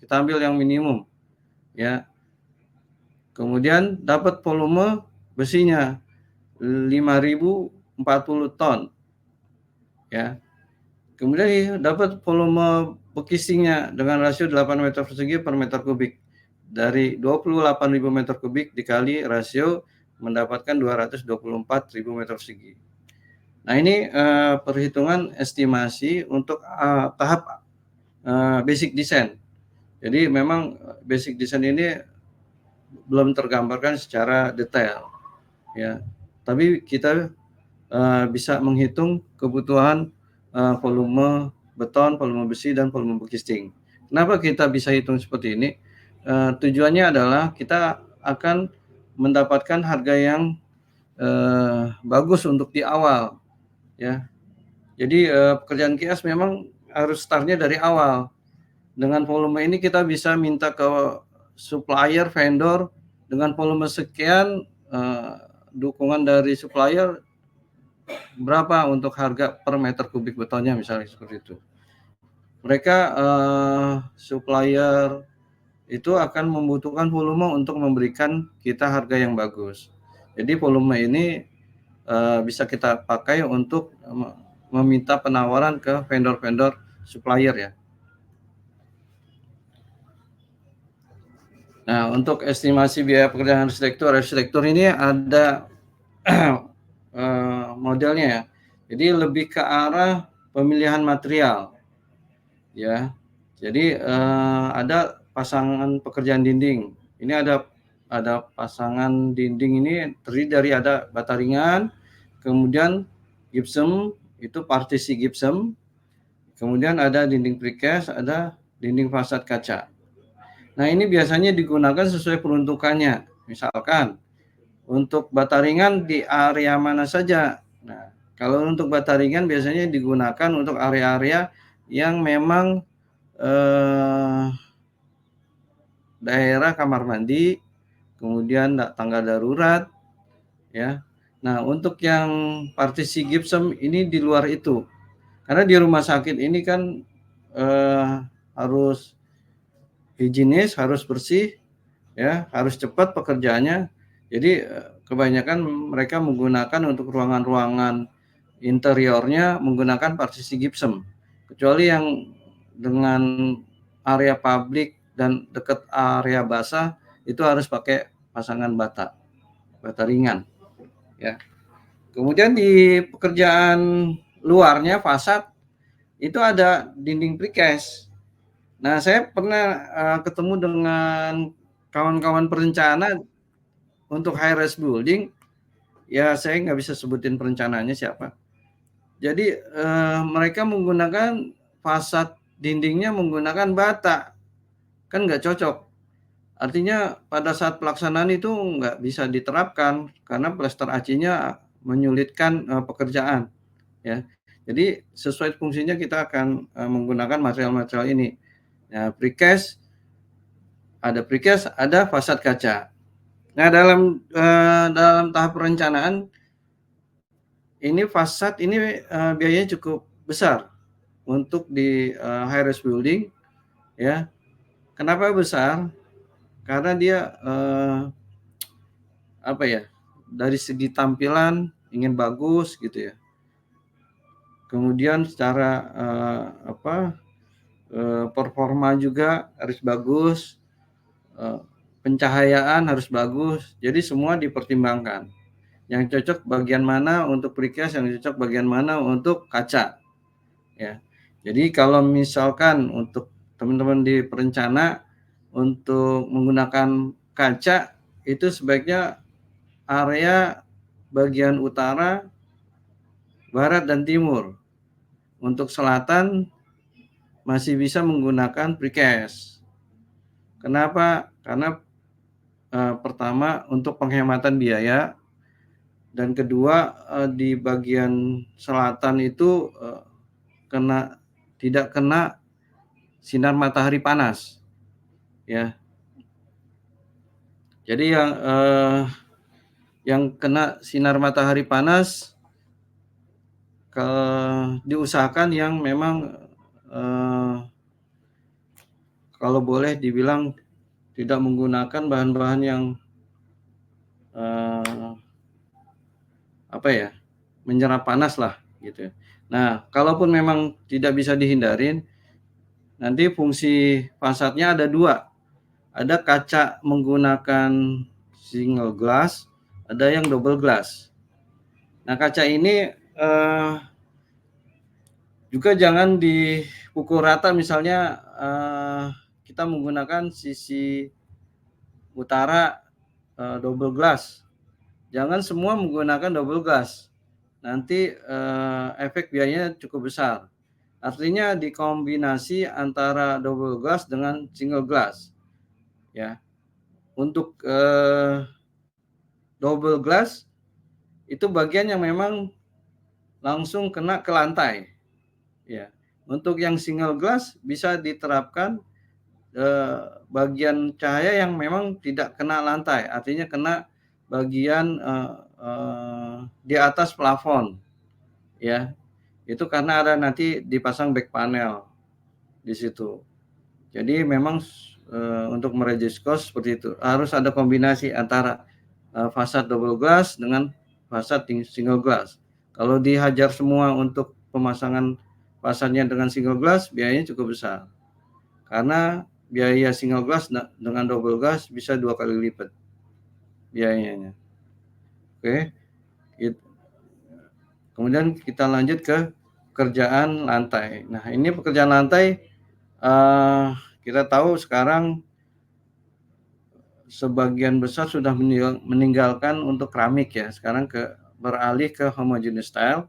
Kita ambil yang minimum. Ya. Kemudian dapat volume besinya 5.040 ton. Ya. Kemudian dapat volume castingnya dengan rasio 8 meter persegi per meter kubik. Dari 28.000 meter kubik dikali rasio mendapatkan 224.000 meter persegi. Nah, ini perhitungan estimasi untuk tahap basic design. Jadi memang basic design ini belum tergambarkan secara detail. Ya. Tapi kita bisa menghitung kebutuhan volume beton, volume besi, dan volume casting. Kenapa kita bisa hitung seperti ini? Tujuannya adalah kita akan mendapatkan harga yang bagus untuk di awal. Ya, jadi pekerjaan QS memang harus startnya dari awal. Dengan volume ini kita bisa minta ke supplier, vendor dengan volume sekian. Dukungan dari supplier berapa untuk harga per meter kubik betonnya misalnya seperti itu. Mereka supplier itu akan membutuhkan volume untuk memberikan kita harga yang bagus. Jadi volume ini bisa kita pakai untuk meminta penawaran ke vendor-vendor supplier ya. Nah, untuk estimasi biaya pekerjaan arsitektur ini ada modelnya ya. Jadi lebih ke arah pemilihan material ya. Jadi ada pasangan pekerjaan dinding. Ini ada pasangan dinding ini terdiri dari ada bata ringan, kemudian gypsum, itu partisi gypsum, kemudian ada dinding precast, ada dinding fasad kaca. Nah, ini biasanya digunakan sesuai peruntukannya. Misalkan untuk bata ringan di area mana saja. Nah, kalau untuk bata ringan biasanya digunakan untuk area-area yang memang daerah kamar mandi, kemudian tangga darurat, ya. Nah, untuk yang partisi gypsum ini di luar itu. Karena di rumah sakit ini kan harus higienis, harus bersih, ya, harus cepat pekerjaannya. Jadi kebanyakan mereka menggunakan untuk ruangan-ruangan interiornya menggunakan partisi gypsum. Kecuali yang dengan area publik dan dekat area basah itu harus pakai pasangan bata ringan, ya. Kemudian di pekerjaan luarnya fasad itu ada dinding precast. Nah, saya pernah ketemu dengan kawan-kawan perencana untuk high-rise building. Ya, saya nggak bisa sebutin perencanaannya siapa. Jadi mereka menggunakan fasad dindingnya menggunakan bata, kan nggak cocok. Artinya pada saat pelaksanaan itu nggak bisa diterapkan karena plester AC-nya menyulitkan pekerjaan. Ya, jadi sesuai fungsinya kita akan menggunakan material-material ini. Ya, precast, ada fasad kaca. Nah, dalam tahap perencanaan ini fasad ini biayanya cukup besar untuk di high-rise building, ya. Kenapa besar? Karena dia dari segi tampilan ingin bagus gitu ya. Kemudian secara performa juga harus bagus, pencahayaan harus bagus, jadi semua dipertimbangkan. Yang cocok bagian mana untuk precast, yang cocok bagian mana untuk kaca, ya. Jadi kalau misalkan untuk teman-teman di perencana untuk menggunakan kaca itu sebaiknya area bagian utara, barat dan timur. Untuk selatan masih bisa menggunakan precast. Kenapa? Karena pertama untuk penghematan biaya, dan kedua di bagian selatan itu tidak kena sinar matahari panas, ya. Jadi yang kena sinar matahari panas diusahakan yang memang kalau boleh dibilang tidak menggunakan bahan-bahan yang menyerap panas lah gitu. Nah, kalaupun memang tidak bisa dihindarin, nanti fungsi fasadnya ada dua. Ada kaca menggunakan single glass, ada yang double glass. Nah, kaca ini juga jangan dipukul rata, misalnya kita menggunakan sisi utara double glass. Jangan semua menggunakan double glass. Nanti efek biayanya cukup besar. Artinya dikombinasi antara double glass dengan single glass. Ya. Untuk double glass itu bagian yang memang langsung kena ke lantai. Ya. Untuk yang single glass bisa diterapkan bagian cahaya yang memang tidak kena lantai, artinya kena bagian di atas plafon, ya. Itu karena ada nanti dipasang back panel di situ. Jadi memang untuk mereduce cost seperti itu. Harus ada kombinasi antara fasad double glass dengan fasad single glass. Kalau dihajar semua untuk pemasangan fasadnya dengan single glass, biayanya cukup besar. Karena biaya single glass dengan double glass bisa 2 kali lipat biayanya. Oke. Kemudian kita lanjut ke pekerjaan lantai. Nah, ini pekerjaan lantai kita tahu sekarang sebagian besar sudah meninggalkan untuk keramik ya. Sekarang beralih ke homogeneous tile.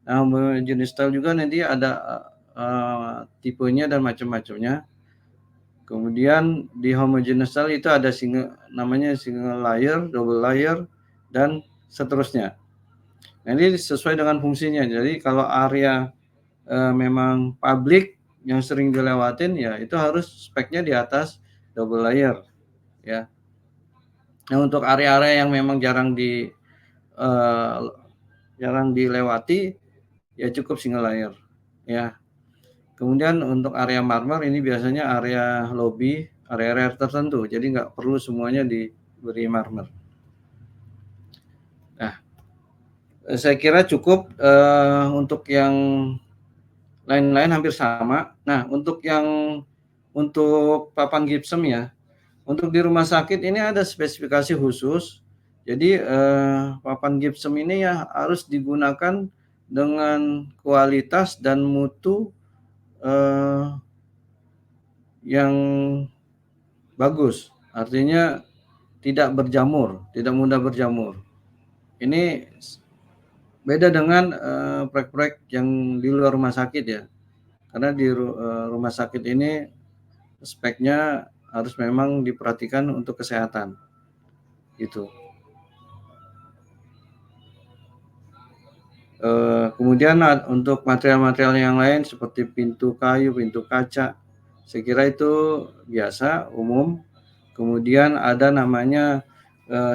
Nah, homogeneous tile juga nanti ada tipenya dan macam-macamnya. Kemudian di homogeneous tile itu ada namanya single layer, double layer, dan seterusnya. Nah, ini sesuai dengan fungsinya. Jadi kalau area memang publik yang sering dilewatin, ya itu harus speknya di atas double layer, ya. Nah, untuk area-area yang memang jarang dilewati, ya cukup single layer, ya. Kemudian untuk area marmer ini biasanya area lobby, area-area tertentu, jadi nggak perlu semuanya diberi marmer. Nah, saya kira cukup untuk yang lain-lain hampir sama. Nah, untuk papan gypsum ya, untuk di rumah sakit ini ada spesifikasi khusus. Jadi papan gypsum ini ya harus digunakan dengan kualitas dan mutu yang bagus. Artinya tidak berjamur, tidak mudah berjamur. Ini beda dengan proyek-proyek yang di luar rumah sakit ya. Karena di rumah sakit ini speknya harus memang diperhatikan untuk kesehatan. Gitu. Kemudian untuk material-material yang lain seperti pintu kayu, pintu kaca, saya kira itu biasa, umum. Kemudian ada namanya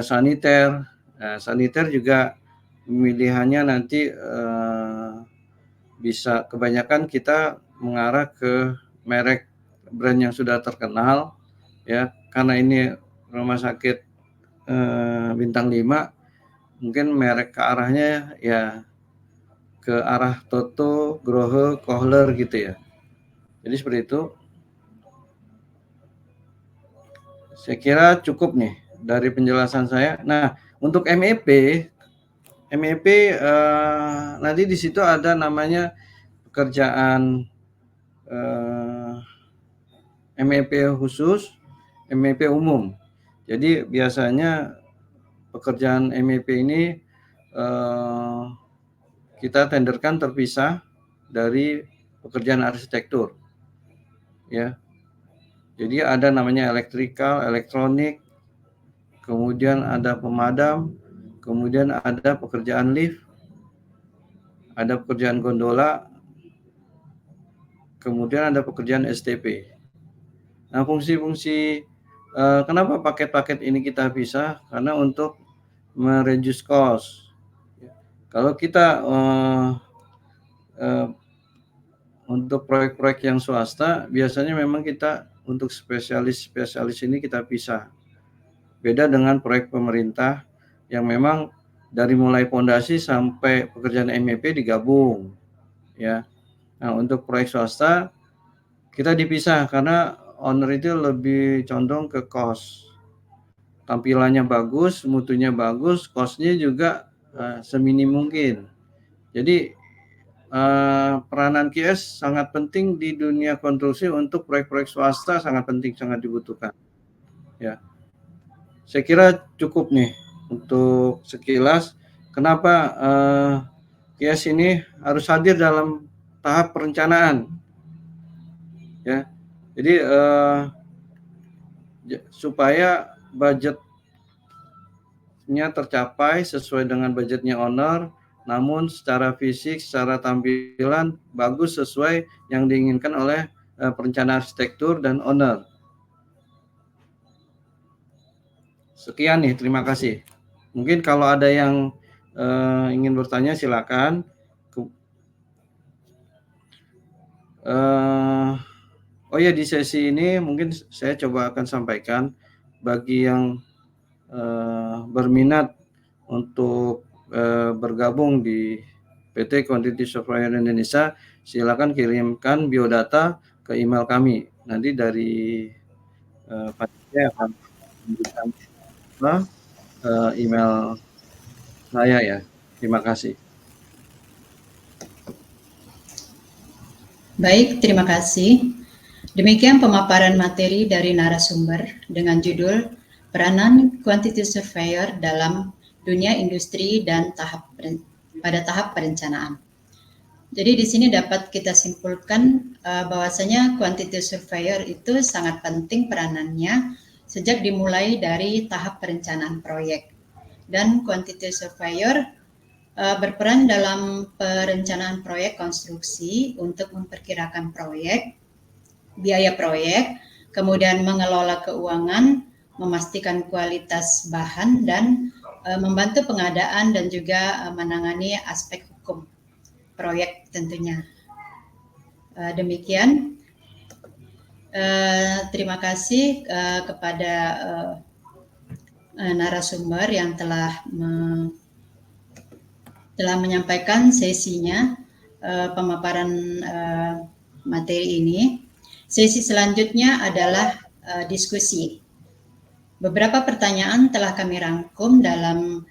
saniter. Nah, saniter juga pemilihannya nanti bisa kebanyakan kita mengarah ke merek brand yang sudah terkenal, ya, karena ini rumah sakit bintang 5, mungkin merek ke arahnya ya ke arah Toto, Grohe, Kohler gitu ya. Jadi seperti itu. Saya kira cukup nih dari penjelasan saya. Nah, untuk MEP nanti di situ ada namanya pekerjaan MEP khusus, MEP umum. Jadi biasanya pekerjaan MEP ini kita tenderkan terpisah dari pekerjaan arsitektur, ya. Jadi ada namanya elektrikal, elektronik, kemudian ada pemadam, kemudian ada pekerjaan lift, ada pekerjaan gondola, kemudian ada pekerjaan STP. Nah, fungsi-fungsi kenapa paket-paket ini kita pisah? Karena untuk mereduce cost. Kalau kita untuk proyek-proyek yang swasta, biasanya memang kita untuk spesialis ini kita pisah. Beda dengan proyek pemerintah yang memang dari mulai fondasi sampai pekerjaan MEP digabung, ya. Nah, untuk proyek swasta kita dipisah karena owner itu lebih condong ke cost. Tampilannya bagus, mutunya bagus, cost-nya juga seminim mungkin. Jadi peranan QS sangat penting di dunia konstruksi untuk proyek-proyek swasta, sangat penting, sangat dibutuhkan. Ya, saya kira cukup nih untuk sekilas. Kenapa QS ini harus hadir dalam tahap perencanaan? Ya, jadi supaya budgetnya tercapai sesuai dengan budgetnya owner, namun secara fisik, secara tampilan bagus sesuai yang diinginkan oleh perencana arsitektur dan owner. Sekian nih, terima kasih. Mungkin kalau ada yang ingin bertanya silakan. Oh ya, di sesi ini mungkin saya coba akan sampaikan bagi yang berminat untuk bergabung di PT Quantity Surveyor Indonesia, silakan kirimkan biodata ke email kami. Nanti dari panitia akan memberikan email saya ya. Terima kasih. Baik, terima kasih. Demikian pemaparan materi dari narasumber dengan judul Peranan Quantity Surveyor dalam Dunia Industri dan pada tahap perencanaan. Jadi di sini dapat kita simpulkan bahwasanya quantity surveyor itu sangat penting peranannya sejak dimulai dari tahap perencanaan proyek. Dan quantity surveyor berperan dalam perencanaan proyek konstruksi untuk memperkirakan proyek, biaya proyek, kemudian mengelola keuangan, memastikan kualitas bahan, dan membantu pengadaan dan juga menangani aspek hukum proyek tentunya. Demikian. Terima kasih kepada narasumber yang telah menyampaikan sesinya, pemaparan materi ini. Sesi selanjutnya adalah diskusi. Beberapa pertanyaan telah kami rangkum dalam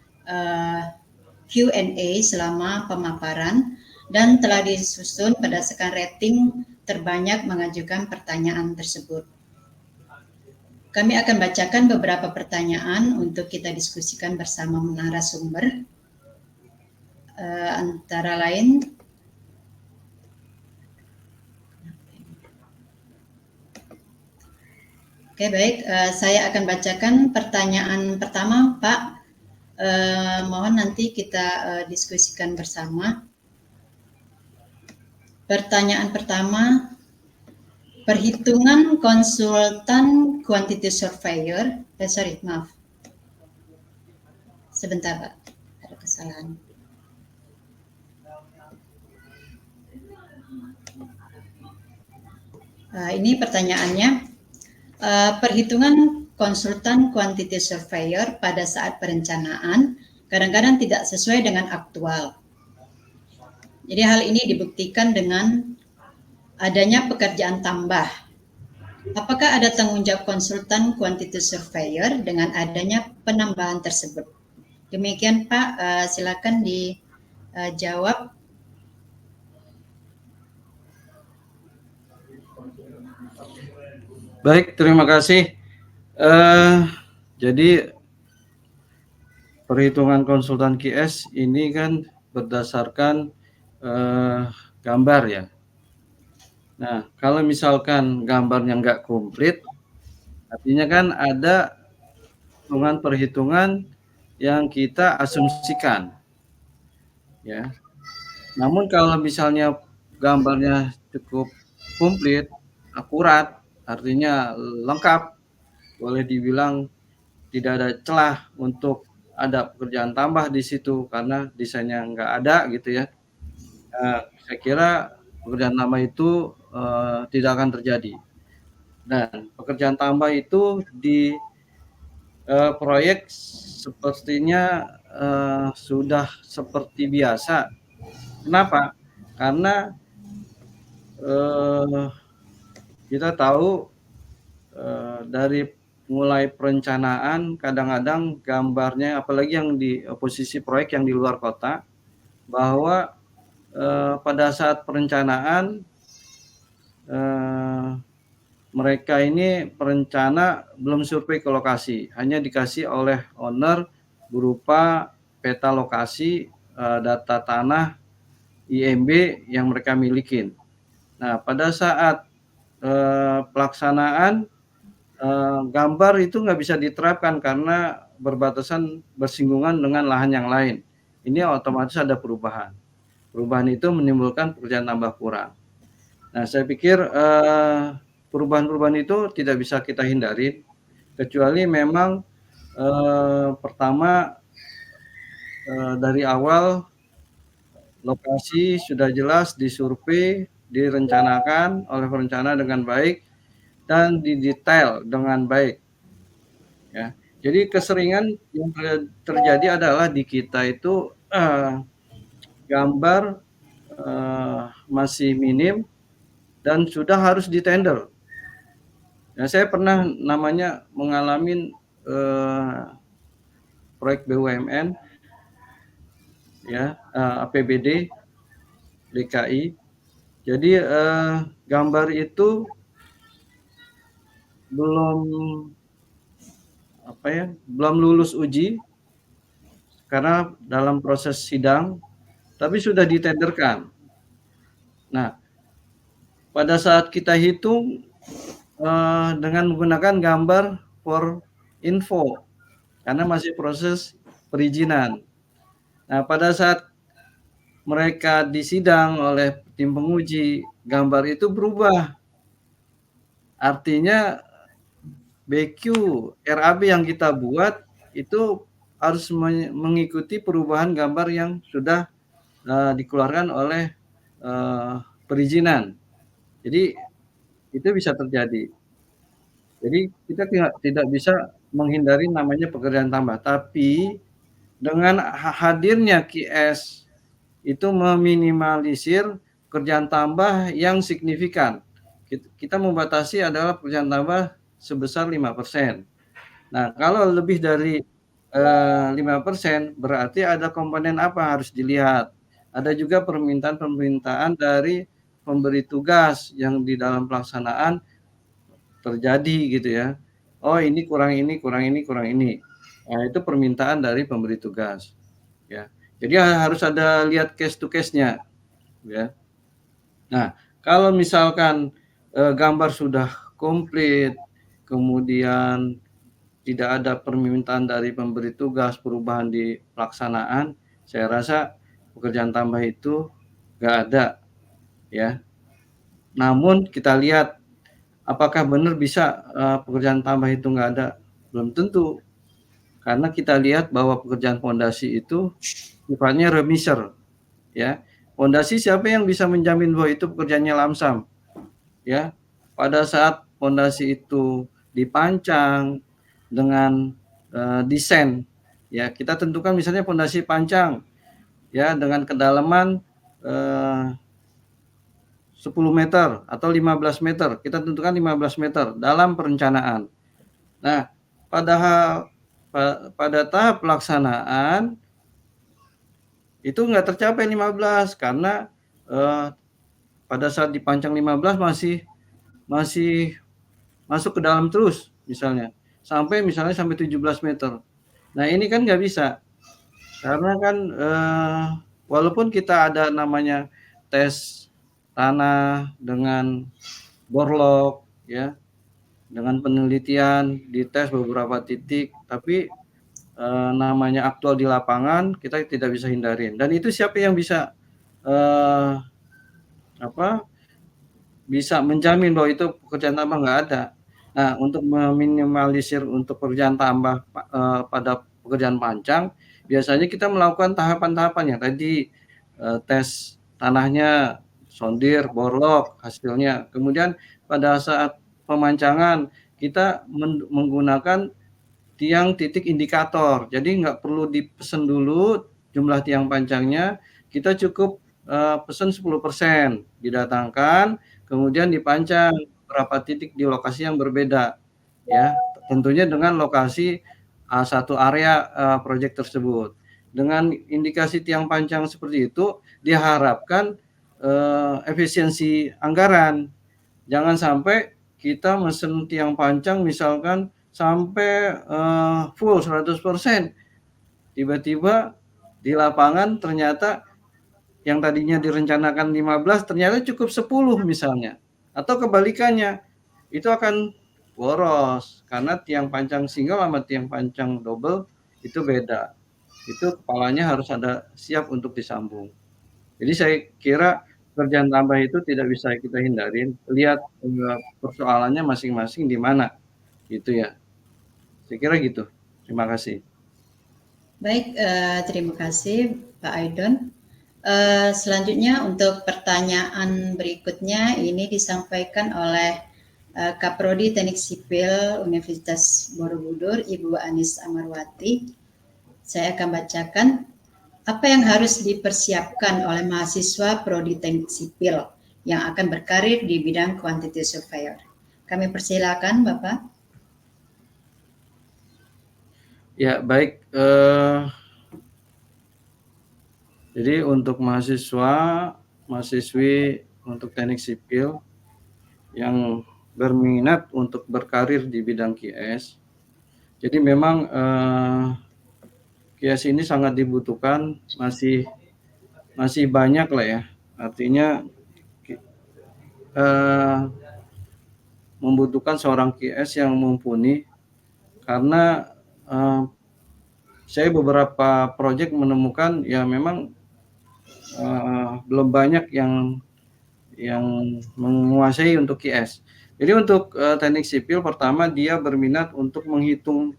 Q&A selama pemaparan dan telah disusun berdasarkan rating terbanyak mengajukan pertanyaan tersebut. Kami akan bacakan beberapa pertanyaan untuk kita diskusikan bersama narasumber. Antara lain, oke baik, saya akan bacakan pertanyaan pertama, Pak. Mohon nanti kita diskusikan bersama. Pertanyaan pertama, perhitungan konsultan quantity surveyor, sebentar Pak, ada kesalahan. Ini pertanyaannya, perhitungan konsultan quantity surveyor pada saat perencanaan kadang-kadang tidak sesuai dengan aktual. Jadi hal ini dibuktikan dengan adanya pekerjaan tambah. Apakah ada tanggung jawab konsultan quantity surveyor dengan adanya penambahan tersebut? Demikian Pak, silakan dijawab. Baik, terima kasih. Jadi perhitungan konsultan QS ini kan berdasarkan gambar ya. Nah, kalau misalkan gambarnya nggak komplit, artinya kan ada perhitungan yang kita asumsikan, ya. Namun kalau misalnya gambarnya cukup komplit, akurat, artinya lengkap, boleh dibilang tidak ada celah untuk ada pekerjaan tambah di situ karena desainnya nggak ada gitu ya. Saya kira pekerjaan tambah itu tidak akan terjadi. Dan pekerjaan tambah itu di proyek sepertinya sudah seperti biasa. Kenapa? Karena kita tahu dari mulai perencanaan kadang-kadang gambarnya, apalagi yang di posisi proyek yang di luar kota, bahwa pada saat perencanaan mereka ini perencana belum survei ke lokasi, hanya dikasih oleh owner berupa peta lokasi, data tanah, IMB yang mereka milikin. Nah, pada saat pelaksanaan gambar itu nggak bisa diterapkan karena bersinggungan dengan lahan yang lain. Ini otomatis ada perubahan. Perubahan itu menimbulkan pekerjaan tambah kurang. Nah, saya pikir perubahan-perubahan itu tidak bisa kita hindari, kecuali memang pertama dari awal lokasi sudah jelas disurvei, direncanakan oleh perencana dengan baik dan didetail dengan baik. Ya, jadi keseringan yang terjadi adalah di kita itu gambar masih minim dan sudah harus ditender. Nah, saya pernah namanya mengalami proyek BUMN, ya, APBD DKI. Jadi gambar itu belum lulus uji karena dalam proses sidang, tapi sudah ditenderkan. Nah, pada saat kita hitung dengan menggunakan gambar for info, karena masih proses perizinan. Nah, pada saat mereka disidang oleh tim penguji, gambar itu berubah. Artinya BQ RAB yang kita buat itu harus mengikuti perubahan gambar yang sudah dikeluarkan oleh perizinan. Jadi itu bisa terjadi. Jadi kita tidak bisa menghindari namanya pekerjaan tambah. Tapi dengan hadirnya QS itu meminimalisir pekerjaan tambah yang signifikan. Kita membatasi adalah pekerjaan tambah sebesar 5%. Nah, kalau lebih dari 5% berarti ada komponen apa harus dilihat. Ada juga permintaan dari pemberi tugas yang di dalam pelaksanaan terjadi gitu ya. Oh, ini kurang ini, kurang ini, kurang ini. Nah, itu permintaan dari pemberi tugas. Ya. Jadi harus ada lihat case to case-nya, ya. Nah, kalau misalkan gambar sudah komplit, kemudian tidak ada permintaan dari pemberi tugas perubahan di pelaksanaan, saya rasa pekerjaan tambah itu nggak ada, ya. Namun kita lihat apakah benar bisa pekerjaan tambah itu nggak ada? Belum tentu, karena kita lihat bahwa pekerjaan fondasi itu sifatnya remiser, ya. Fondasi siapa yang bisa menjamin bahwa itu pekerjaannya lamsam, ya? Pada saat fondasi itu dipancang dengan desain, ya, kita tentukan misalnya fondasi pancang, ya, dengan kedalaman 10 meter atau 15 meter, kita tentukan 15 meter dalam perencanaan. Nah, pada tahap pelaksanaan itu nggak tercapai 15 karena pada saat dipancang 15 masih masuk ke dalam terus misalnya sampai 17 meter. Nah, ini kan nggak bisa karena kan walaupun kita ada namanya tes tanah dengan borlog, ya, dengan penelitian dites beberapa titik, tapi namanya aktual di lapangan kita tidak bisa hindarin. Dan itu siapa yang bisa bisa menjamin bahwa itu pekerjaan tambah? Nggak ada. Nah, untuk meminimalisir untuk pekerjaan tambah pada pekerjaan pancang, biasanya kita melakukan tahapan-tahapan yang tadi tes tanahnya, sondir, borlog hasilnya. Kemudian pada saat pemancangan kita menggunakan tiang titik indikator. Jadi nggak perlu dipesan dulu jumlah tiang pancangnya, kita cukup pesan 10%, didatangkan, kemudian dipancang berapa titik di lokasi yang berbeda, ya. Tentunya dengan lokasi satu area proyek tersebut. Dengan indikasi tiang pancang seperti itu, diharapkan efisiensi anggaran. Jangan sampai kita mesen tiang pancang misalkan sampai full 100%. Tiba-tiba di lapangan ternyata yang tadinya direncanakan 15 ternyata cukup 10 misalnya. Atau kebalikannya, itu akan boros karena tiang pancang single sama tiang pancang double itu beda. Itu kepalanya harus ada siap untuk disambung. Jadi saya kira pekerjaan tambah itu tidak bisa kita hindarin. Lihat persoalannya masing-masing di mana, gitu ya. Saya kira gitu. Terima kasih. Baik, terima kasih Pak Aidon. Selanjutnya untuk pertanyaan berikutnya ini disampaikan oleh Kaprodi Teknik Sipil Universitas Borobudur, Ibu Anis Amarwati. Saya akan bacakan. Apa yang harus dipersiapkan oleh mahasiswa Prodi Teknik Sipil yang akan berkarir di bidang quantity surveyor? Kami persilakan, Bapak. Ya, baik. Jadi untuk mahasiswi untuk teknik sipil yang berminat untuk berkarir di bidang QS, jadi memang QS ini sangat dibutuhkan, masih banyak lah ya. Artinya membutuhkan seorang QS yang mumpuni, karena saya beberapa proyek menemukan ya memang belum banyak yang menguasai untuk QS. Jadi untuk teknik sipil pertama dia berminat untuk menghitung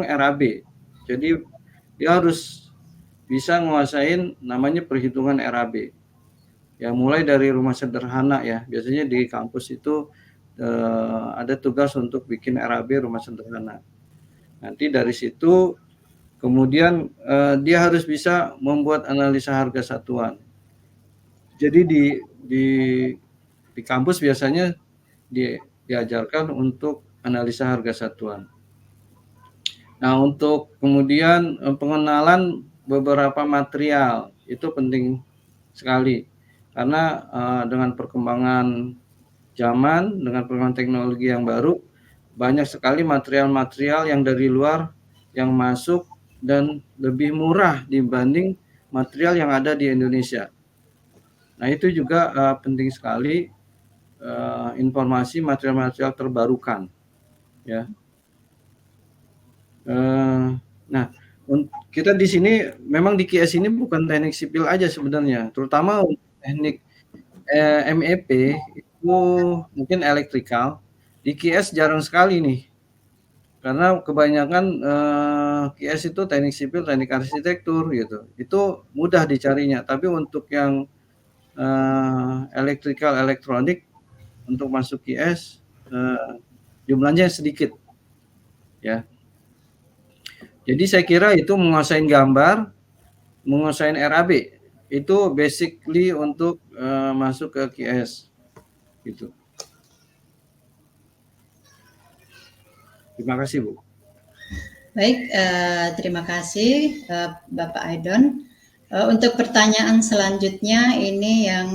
RAB. Jadi dia harus bisa menguasain namanya perhitungan RAB. Ya mulai dari rumah sederhana ya. Biasanya di kampus itu ada tugas untuk bikin RAB rumah sederhana. Nanti dari situ kemudian dia harus bisa membuat analisa harga satuan. Jadi di kampus biasanya diajarkan untuk analisa harga satuan. Nah, untuk kemudian pengenalan beberapa material itu penting sekali, karena dengan perkembangan zaman, dengan perkembangan teknologi yang baru, banyak sekali material-material yang dari luar yang masuk dan lebih murah dibanding material yang ada di Indonesia. Nah, itu juga penting sekali informasi material-material terbarukan, ya. Nah, kita di sini memang di QS ini bukan teknik sipil aja sebenarnya, terutama teknik MEP itu mungkin elektrikal. Di QS jarang sekali nih, karena kebanyakan QS itu teknik sipil, teknik arsitektur gitu. Itu mudah dicarinya, tapi untuk yang elektrikal, elektronik untuk masuk QS jumlahnya sedikit, ya. Jadi saya kira itu menguasain gambar, menguasain RAB itu basically untuk masuk ke QS gitu. Terima kasih, Bu. Baik, terima kasih Bapak Aidon. Untuk pertanyaan selanjutnya ini yang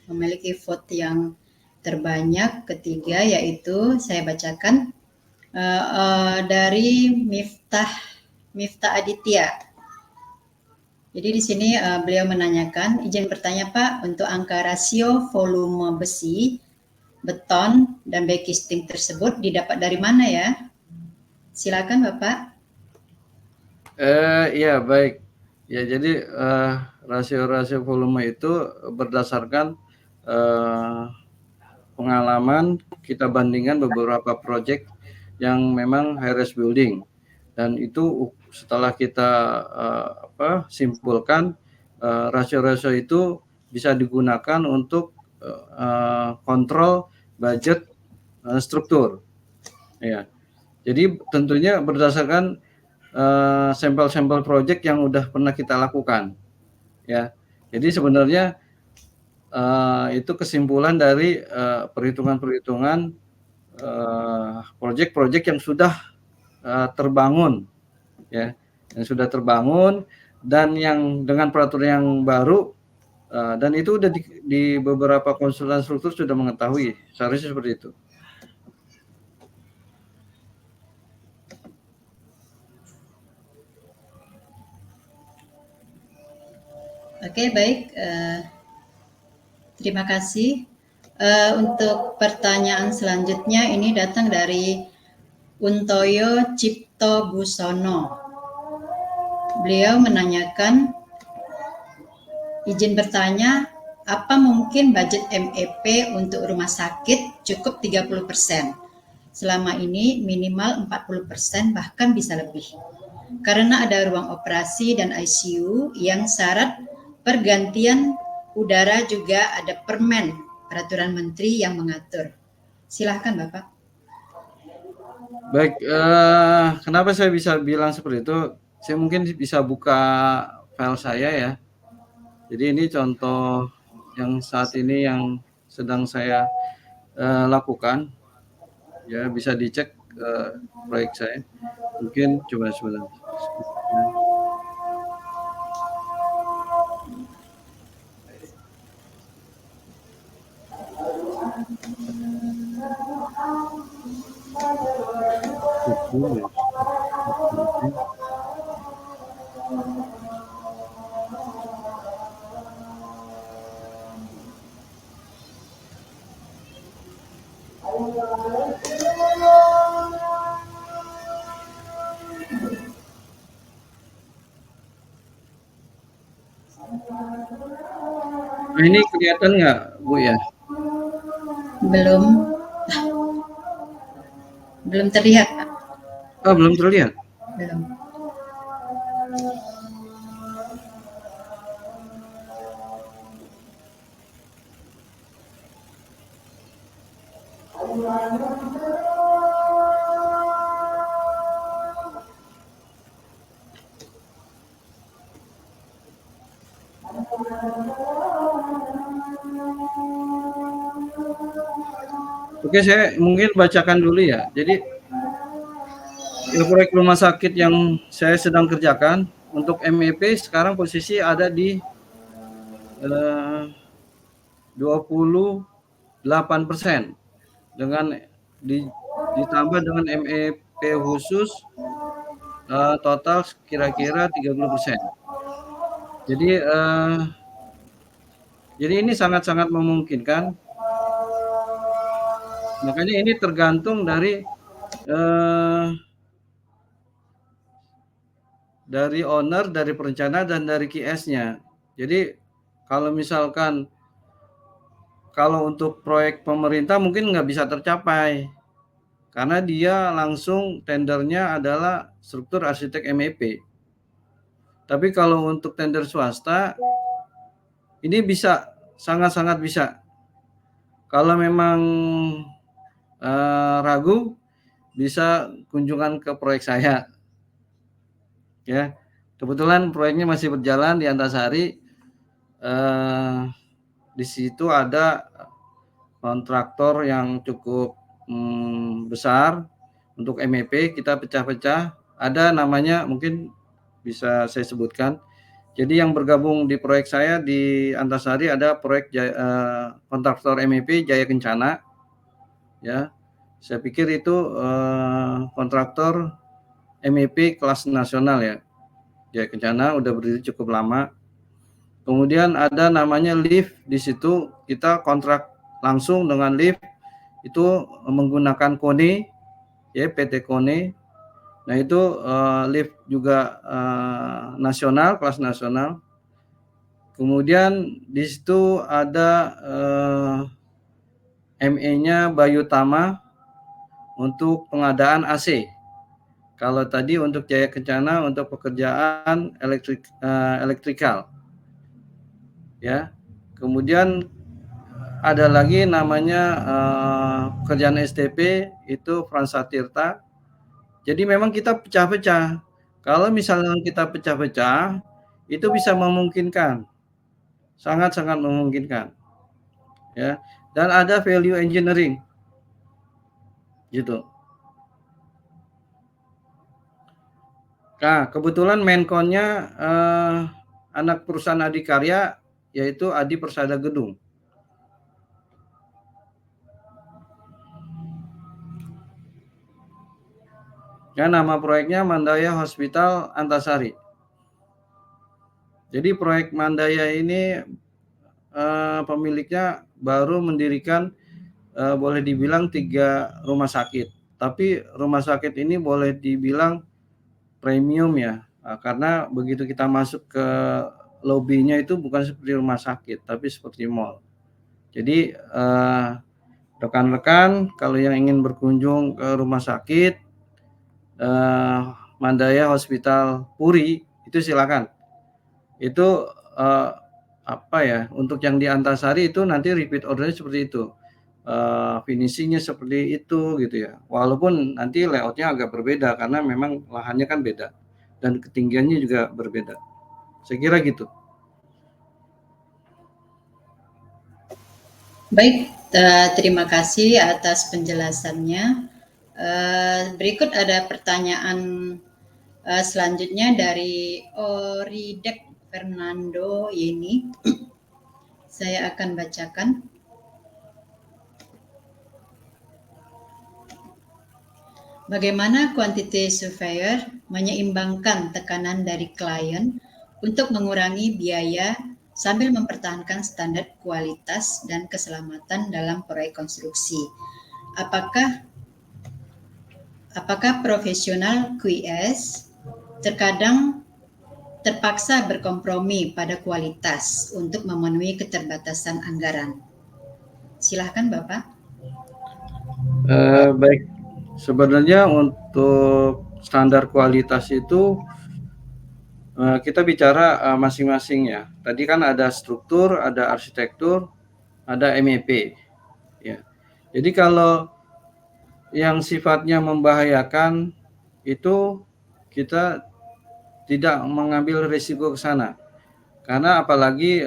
memiliki vote yang terbanyak ketiga, yaitu saya bacakan dari Miftah Aditya. Jadi di sini beliau menanyakan, izin bertanya Pak, untuk angka rasio volume besi, beton, dan backcasting tersebut didapat dari mana ya? Silakan Bapak. Ya baik. Ya jadi rasio-rasio volume itu berdasarkan pengalaman kita bandingkan beberapa proyek yang memang high-rise building, dan itu setelah kita simpulkan rasio-rasio itu bisa digunakan untuk kontrol budget struktur. Ya, jadi tentunya berdasarkan sampel-sampel proyek yang udah pernah kita lakukan. Ya, jadi sebenarnya itu kesimpulan dari perhitungan-perhitungan proyek-proyek yang sudah terbangun, ya, yang sudah terbangun dan yang dengan peraturan yang baru, dan itu udah di beberapa konsultan struktur sudah mengetahui, seharusnya seperti itu. Oke, baik. Terima kasih. Untuk pertanyaan selanjutnya ini datang dari Untoyo Cipto Busono. Beliau menanyakan, izin bertanya, apa mungkin budget MEP untuk rumah sakit cukup 30%? Selama ini minimal 40%, bahkan bisa lebih. karena ada ruang operasi dan ICU yang syarat pergantian udara, juga ada permen peraturan menteri yang mengatur. Silahkan Bapak. Baik, kenapa saya bisa bilang seperti itu? Saya mungkin bisa buka file saya ya. Jadi ini contoh yang saat ini yang sedang saya lakukan. Ya, bisa dicek proyek saya. Mungkin coba sebentar. Nah, ini kelihatan nggak, Bu ya? Belum terlihat, Pak. Oh, belum terlihat. Belum. Oke, saya mungkin bacakan dulu ya. Jadi proyek rumah sakit yang saya sedang kerjakan untuk MEP sekarang posisi ada di 28% dengan ditambah dengan MEP khusus total kira-kira 30%. Jadi ini sangat-sangat memungkinkan. Makanya ini tergantung dari owner, dari perencana, dan dari QS-nya. Jadi kalau misalkan kalau untuk proyek pemerintah mungkin nggak bisa tercapai karena dia langsung tendernya adalah struktur arsitek MEP. Tapi kalau untuk tender swasta ini bisa, sangat-sangat bisa. Kalau memang ragu, bisa kunjungan ke proyek saya. Ya, kebetulan proyeknya masih berjalan di Antasari. Di situ ada kontraktor yang cukup besar untuk MEP, kita pecah-pecah. Ada namanya, mungkin bisa saya sebutkan. Jadi yang bergabung di proyek saya di Antasari ada proyek kontraktor MEP Jaya Kencana. Ya, saya pikir itu kontraktor MEP kelas nasional ya. Jaya Kencana udah berdiri cukup lama. Kemudian ada namanya Lift, di situ kita kontrak langsung dengan Lift, itu menggunakan KONE, ya, PT KONE. Nah itu Lift juga nasional, kelas nasional. Kemudian di situ ada ME-nya Bayu Tama untuk pengadaan AC. Kalau tadi untuk Jaya Kencana untuk pekerjaan elektrikal. Ya. Kemudian ada lagi namanya pekerjaan STP itu Fransa Tirta. Jadi memang kita pecah-pecah. Kalau misalnya kita pecah-pecah, itu bisa memungkinkan, sangat-sangat memungkinkan. Ya. Dan ada value engineering, gitu. Nah, kebetulan Menkonnya anak perusahaan Adikarya, yaitu Adi Persada Gedung. Ya, nama proyeknya Mandaya Hospital Antasari. Jadi proyek Mandaya ini pemiliknya baru mendirikan boleh dibilang 3 rumah sakit. Tapi rumah sakit ini boleh dibilang premium ya, karena begitu kita masuk ke lobinya itu bukan seperti rumah sakit, tapi seperti mall. Jadi rekan-rekan kalau yang ingin berkunjung ke rumah sakit, Mandaya Hospital Puri, itu silakan. Itu apa ya, untuk yang di Antasari itu nanti repeat ordernya seperti itu. Finishingnya seperti itu gitu ya. Walaupun nanti layoutnya agak berbeda karena memang lahannya kan beda dan ketinggiannya juga berbeda. Saya kira gitu. Baik, terima kasih atas penjelasannya. Berikut ada pertanyaan selanjutnya dari Oridek Fernando Yeni. Saya akan bacakan. Bagaimana quantity surveyor menyeimbangkan tekanan dari klien untuk mengurangi biaya sambil mempertahankan standar kualitas dan keselamatan dalam proyek konstruksi? Apakah profesional QS terkadang terpaksa berkompromi pada kualitas untuk memenuhi keterbatasan anggaran? Silahkan Bapak. Baik, sebenarnya untuk standar kualitas itu kita bicara masing-masing ya. Tadi kan ada struktur, ada arsitektur, ada MEP. Ya. Jadi kalau yang sifatnya membahayakan itu kita tidak mengambil risiko ke sana. Karena apalagi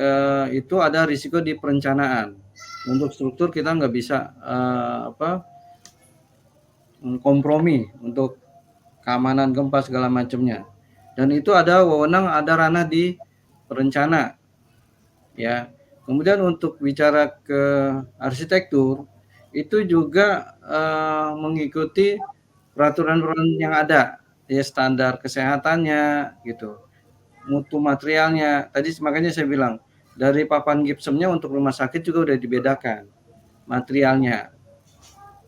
itu ada risiko di perencanaan. Untuk struktur kita nggak bisa kompromi untuk keamanan gempa segala macamnya. Dan itu ada wewenang, ada ranah di perencana. Ya. Kemudian untuk bicara ke arsitektur itu juga mengikuti peraturan-peraturan yang ada, ya standar kesehatannya gitu, mutu materialnya. Tadi makanya saya bilang dari papan gipsumnya untuk rumah sakit juga udah dibedakan materialnya,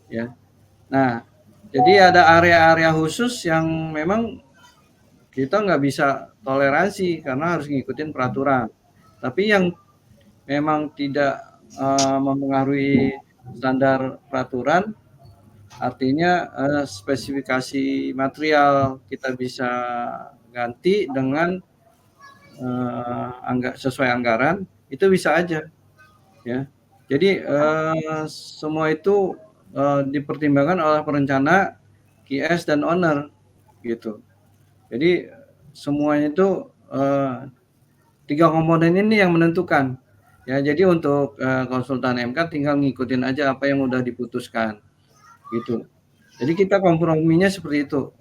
ya. Nah, jadi ada area-area khusus yang memang kita nggak bisa toleransi karena harus ngikutin peraturan. Tapi yang memang tidak mempengaruhi standar peraturan, artinya spesifikasi material kita bisa ganti dengan sesuai anggaran, itu bisa aja, ya. Jadi semua itu dipertimbangkan oleh perencana, QS dan owner, gitu. Jadi semuanya itu 3 komponen ini yang menentukan. Ya, jadi untuk konsultan MK tinggal ngikutin aja apa yang udah diputuskan, gitu. Jadi kita komprominya seperti itu,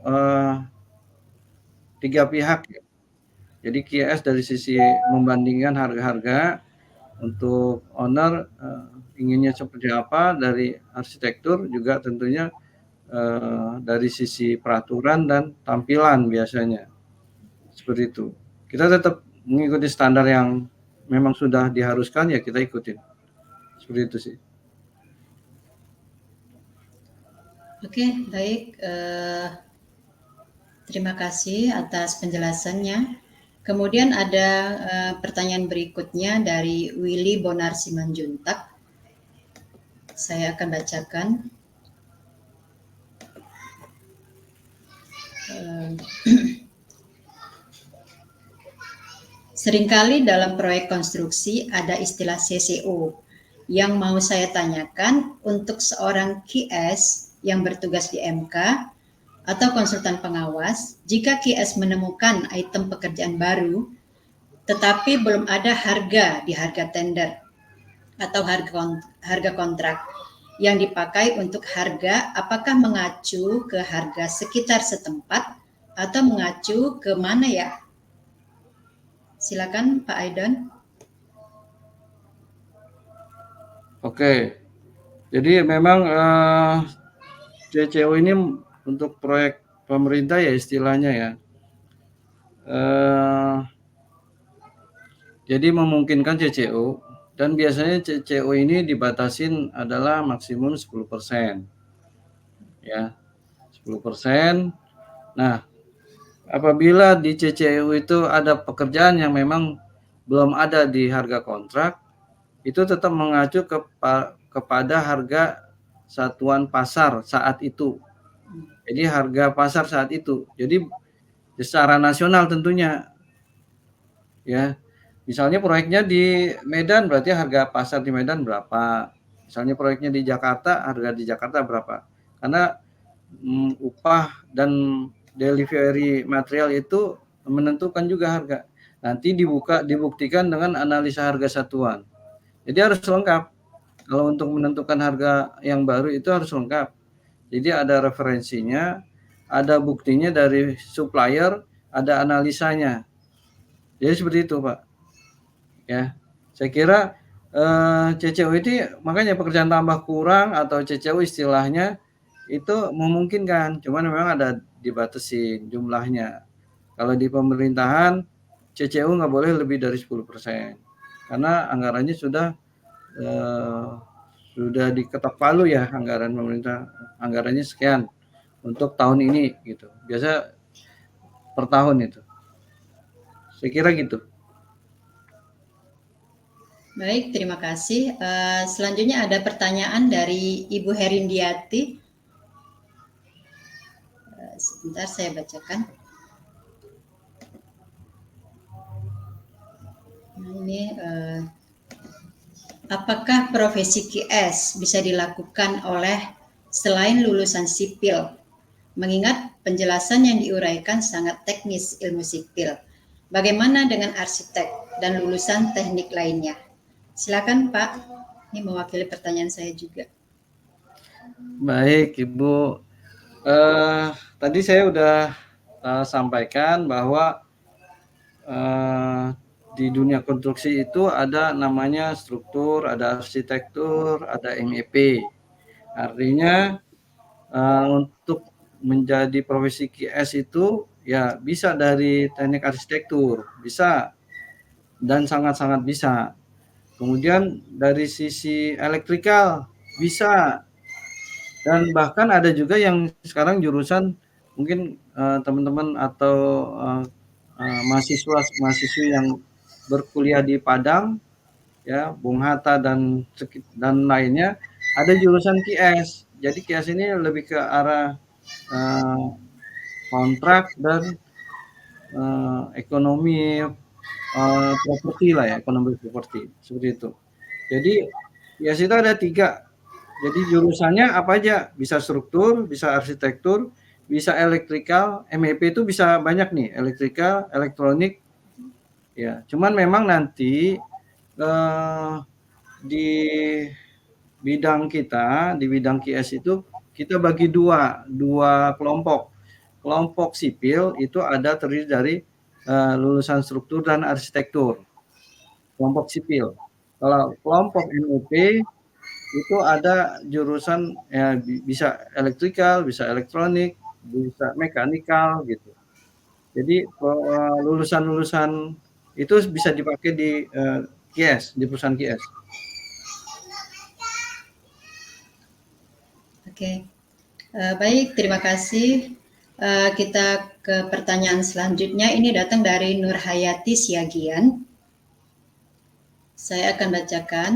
3 pihak. Ya. Jadi QS dari sisi membandingkan harga-harga, untuk owner inginnya seperti apa, dari arsitektur juga tentunya dari sisi peraturan dan tampilan biasanya seperti itu. Kita tetap mengikuti standar yang memang sudah diharuskan, ya kita ikutin. Seperti itu sih. Oke, baik. Terima kasih atas penjelasannya. Kemudian ada pertanyaan berikutnya dari Willy Bonar Simanjuntak. Saya akan bacakan. Seringkali dalam proyek konstruksi ada istilah CCO. Yang mau saya tanyakan, untuk seorang QS yang bertugas di MK atau konsultan pengawas, jika QS menemukan item pekerjaan baru, tetapi belum ada harga di harga tender atau harga kontrak yang dipakai untuk harga, apakah mengacu ke harga sekitar setempat atau mengacu ke mana ya? Silakan Pak Aidon. Oke, jadi memang CCO ini untuk proyek pemerintah ya istilahnya ya. Jadi memungkinkan CCO, dan biasanya CCO ini dibatasin adalah maksimum 10%. Ya, 10%. Nah, apabila di CCO itu ada pekerjaan yang memang belum ada di harga kontrak, itu tetap mengacu kepada harga satuan pasar saat itu. Jadi harga pasar saat itu. Jadi secara nasional tentunya. Ya, misalnya proyeknya di Medan, berarti harga pasar di Medan berapa? Misalnya proyeknya di Jakarta, harga di Jakarta berapa? Karena upah dan delivery material itu menentukan juga harga. Nanti dibuktikan dengan analisa harga satuan. Jadi harus lengkap. Kalau untuk menentukan harga yang baru itu harus lengkap. Jadi ada referensinya, ada buktinya dari supplier, ada analisanya. Jadi seperti itu, Pak. Ya, saya kira CCU ini makanya pekerjaan tambah kurang atau CCU istilahnya itu memungkinkan, cuman memang ada dibatasin jumlahnya. Kalau di pemerintahan CCU nggak boleh lebih dari 10% karena anggarannya sudah diketok palu ya, anggaran pemerintah, anggarannya sekian untuk tahun ini gitu. Biasa per tahun itu. Saya kira gitu. Baik, terima kasih. Selanjutnya ada pertanyaan dari Ibu Herindiati. Sebentar saya bacakan. Nah, ini apakah profesi QS bisa dilakukan oleh selain lulusan sipil? Mengingat penjelasan yang diuraikan sangat teknis ilmu sipil. Bagaimana dengan arsitek dan lulusan teknik lainnya? Silakan Pak, ini mewakili pertanyaan saya juga. Baik Ibu, tadi saya udah sampaikan bahwa di dunia konstruksi itu ada namanya struktur, ada arsitektur, ada MEP. Artinya untuk menjadi profesi QS itu ya bisa dari teknik arsitektur, bisa dan sangat-sangat bisa. Kemudian dari sisi elektrikal bisa, dan bahkan ada juga yang sekarang jurusan mungkin teman-teman atau mahasiswi yang berkuliah di Padang ya, Bung Hatta dan lainnya, ada jurusan QS. Jadi QS ini lebih ke arah kontrak dan ekonomi properti lah ya, ekonomi properti seperti itu. Jadi QS itu ada 3. Jadi jurusannya apa aja? Bisa struktur, bisa arsitektur, bisa elektrikal. MEP itu bisa banyak nih, elektrikal, elektronik. Ya, cuman memang nanti di bidang kita, di bidang QS itu kita bagi dua kelompok. Kelompok sipil itu ada terdiri dari lulusan struktur dan arsitektur. Kelompok sipil. Kalau kelompok MEP itu ada jurusan ya, bisa elektrikal, bisa elektronik, bisa mekanikal gitu. Jadi lulusan-lulusan itu bisa dipakai di QS, di perusahaan QS. Oke, baik, terima kasih. Kita ke pertanyaan selanjutnya. Ini datang dari Nurhayati Siagian. Saya akan bacakan.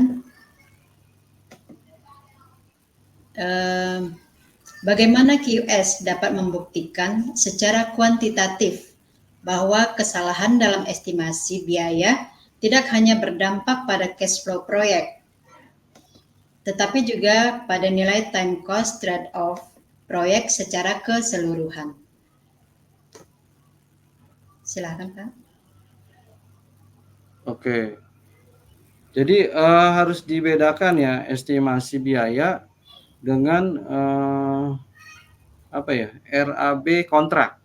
Bagaimana QS dapat membuktikan secara kuantitatif bahwa kesalahan dalam estimasi biaya tidak hanya berdampak pada cash flow proyek, tetapi juga pada nilai time cost trade-off proyek secara keseluruhan. Silakan Pak. Oke. Jadi harus dibedakan ya estimasi biaya dengan RAB kontrak.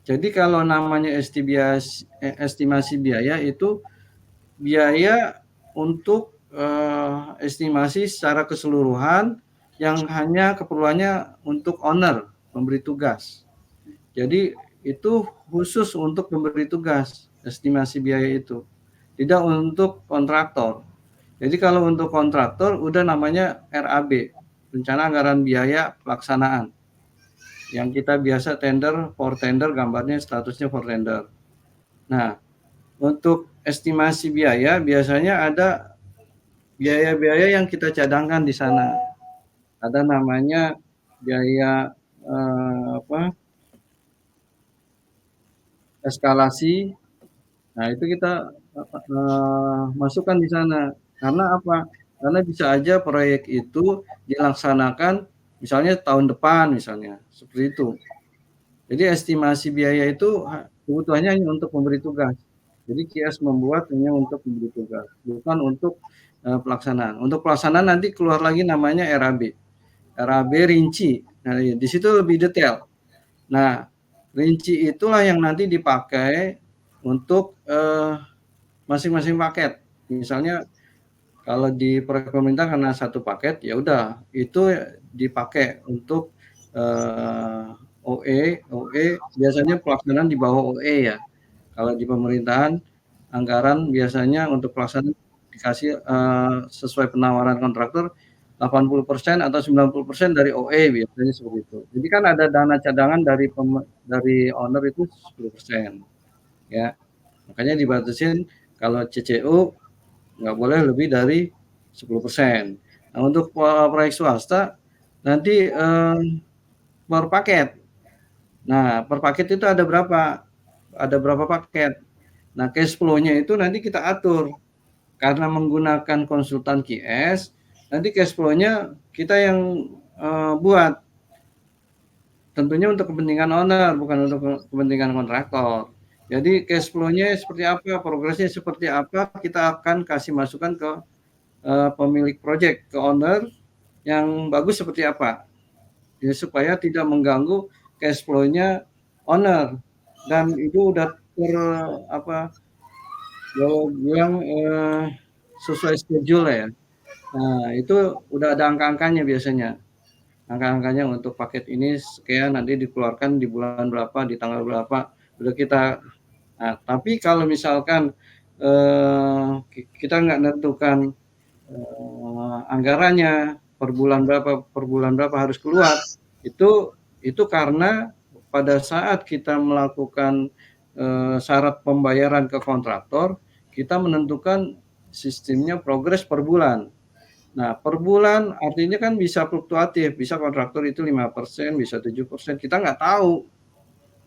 Jadi kalau namanya estimasi biaya itu biaya untuk estimasi secara keseluruhan yang hanya keperluannya untuk owner, pemberi tugas. Jadi itu khusus untuk pemberi tugas, estimasi biaya itu. Tidak untuk kontraktor. Jadi kalau untuk kontraktor udah namanya RAB, rencana anggaran biaya pelaksanaan. Yang kita biasa for tender, gambarnya statusnya for tender. Nah, untuk estimasi biaya biasanya ada biaya-biaya yang kita cadangkan di sana. Ada namanya biaya eskalasi. Nah, itu kita masukkan di sana. Karena apa? Karena bisa aja proyek itu dilaksanakan misalnya tahun depan misalnya, seperti itu. Jadi estimasi biaya itu kebutuhannya hanya untuk memberi tugas. Jadi QS membuat hanya untuk memberi tugas, bukan untuk pelaksanaan. Untuk pelaksanaan nanti keluar lagi namanya RAB. RAB rinci. Nah, di situ lebih detail. Nah, rinci itulah yang nanti dipakai untuk masing-masing paket. Misalnya kalau di proyek pemerintah karena satu paket, ya udah itu dipakai untuk OE biasanya pelaksanaan di bawah OE ya. Kalau di pemerintahan anggaran biasanya untuk pelaksanaan dikasih sesuai penawaran kontraktor 80% atau 90% dari OE biasanya seperti itu. Jadi kan ada dana cadangan dari owner itu 10%. Ya. Makanya dibatasin kalau CCU nggak boleh lebih dari 10%. Nah, untuk proyek swasta nanti per paket. Nah, per paket itu ada berapa? Ada berapa paket? Nah, cash flow-nya itu nanti kita atur. Karena menggunakan konsultan QS, nanti cash flow-nya kita yang buat. Tentunya untuk kepentingan owner, bukan untuk kepentingan kontraktor. Jadi cash flow-nya seperti apa, progresnya seperti apa, kita akan kasih masukan ke pemilik project, ke owner yang bagus seperti apa. Ya, supaya tidak mengganggu cash flow-nya owner. Dan itu udah yang sesuai schedule ya. Nah, itu udah ada angka-angkanya biasanya. Angka-angkanya untuk paket ini sekian, nanti dikeluarkan di bulan berapa, di tanggal berapa, udah kita. Nah, tapi kalau misalkan kita nggak menentukan anggarannya per bulan berapa harus keluar, itu karena pada saat kita melakukan syarat pembayaran ke kontraktor, kita menentukan sistemnya progres per bulan. Nah, per bulan artinya kan bisa fluktuatif, bisa kontraktor itu 5%, bisa 7%, kita nggak tahu.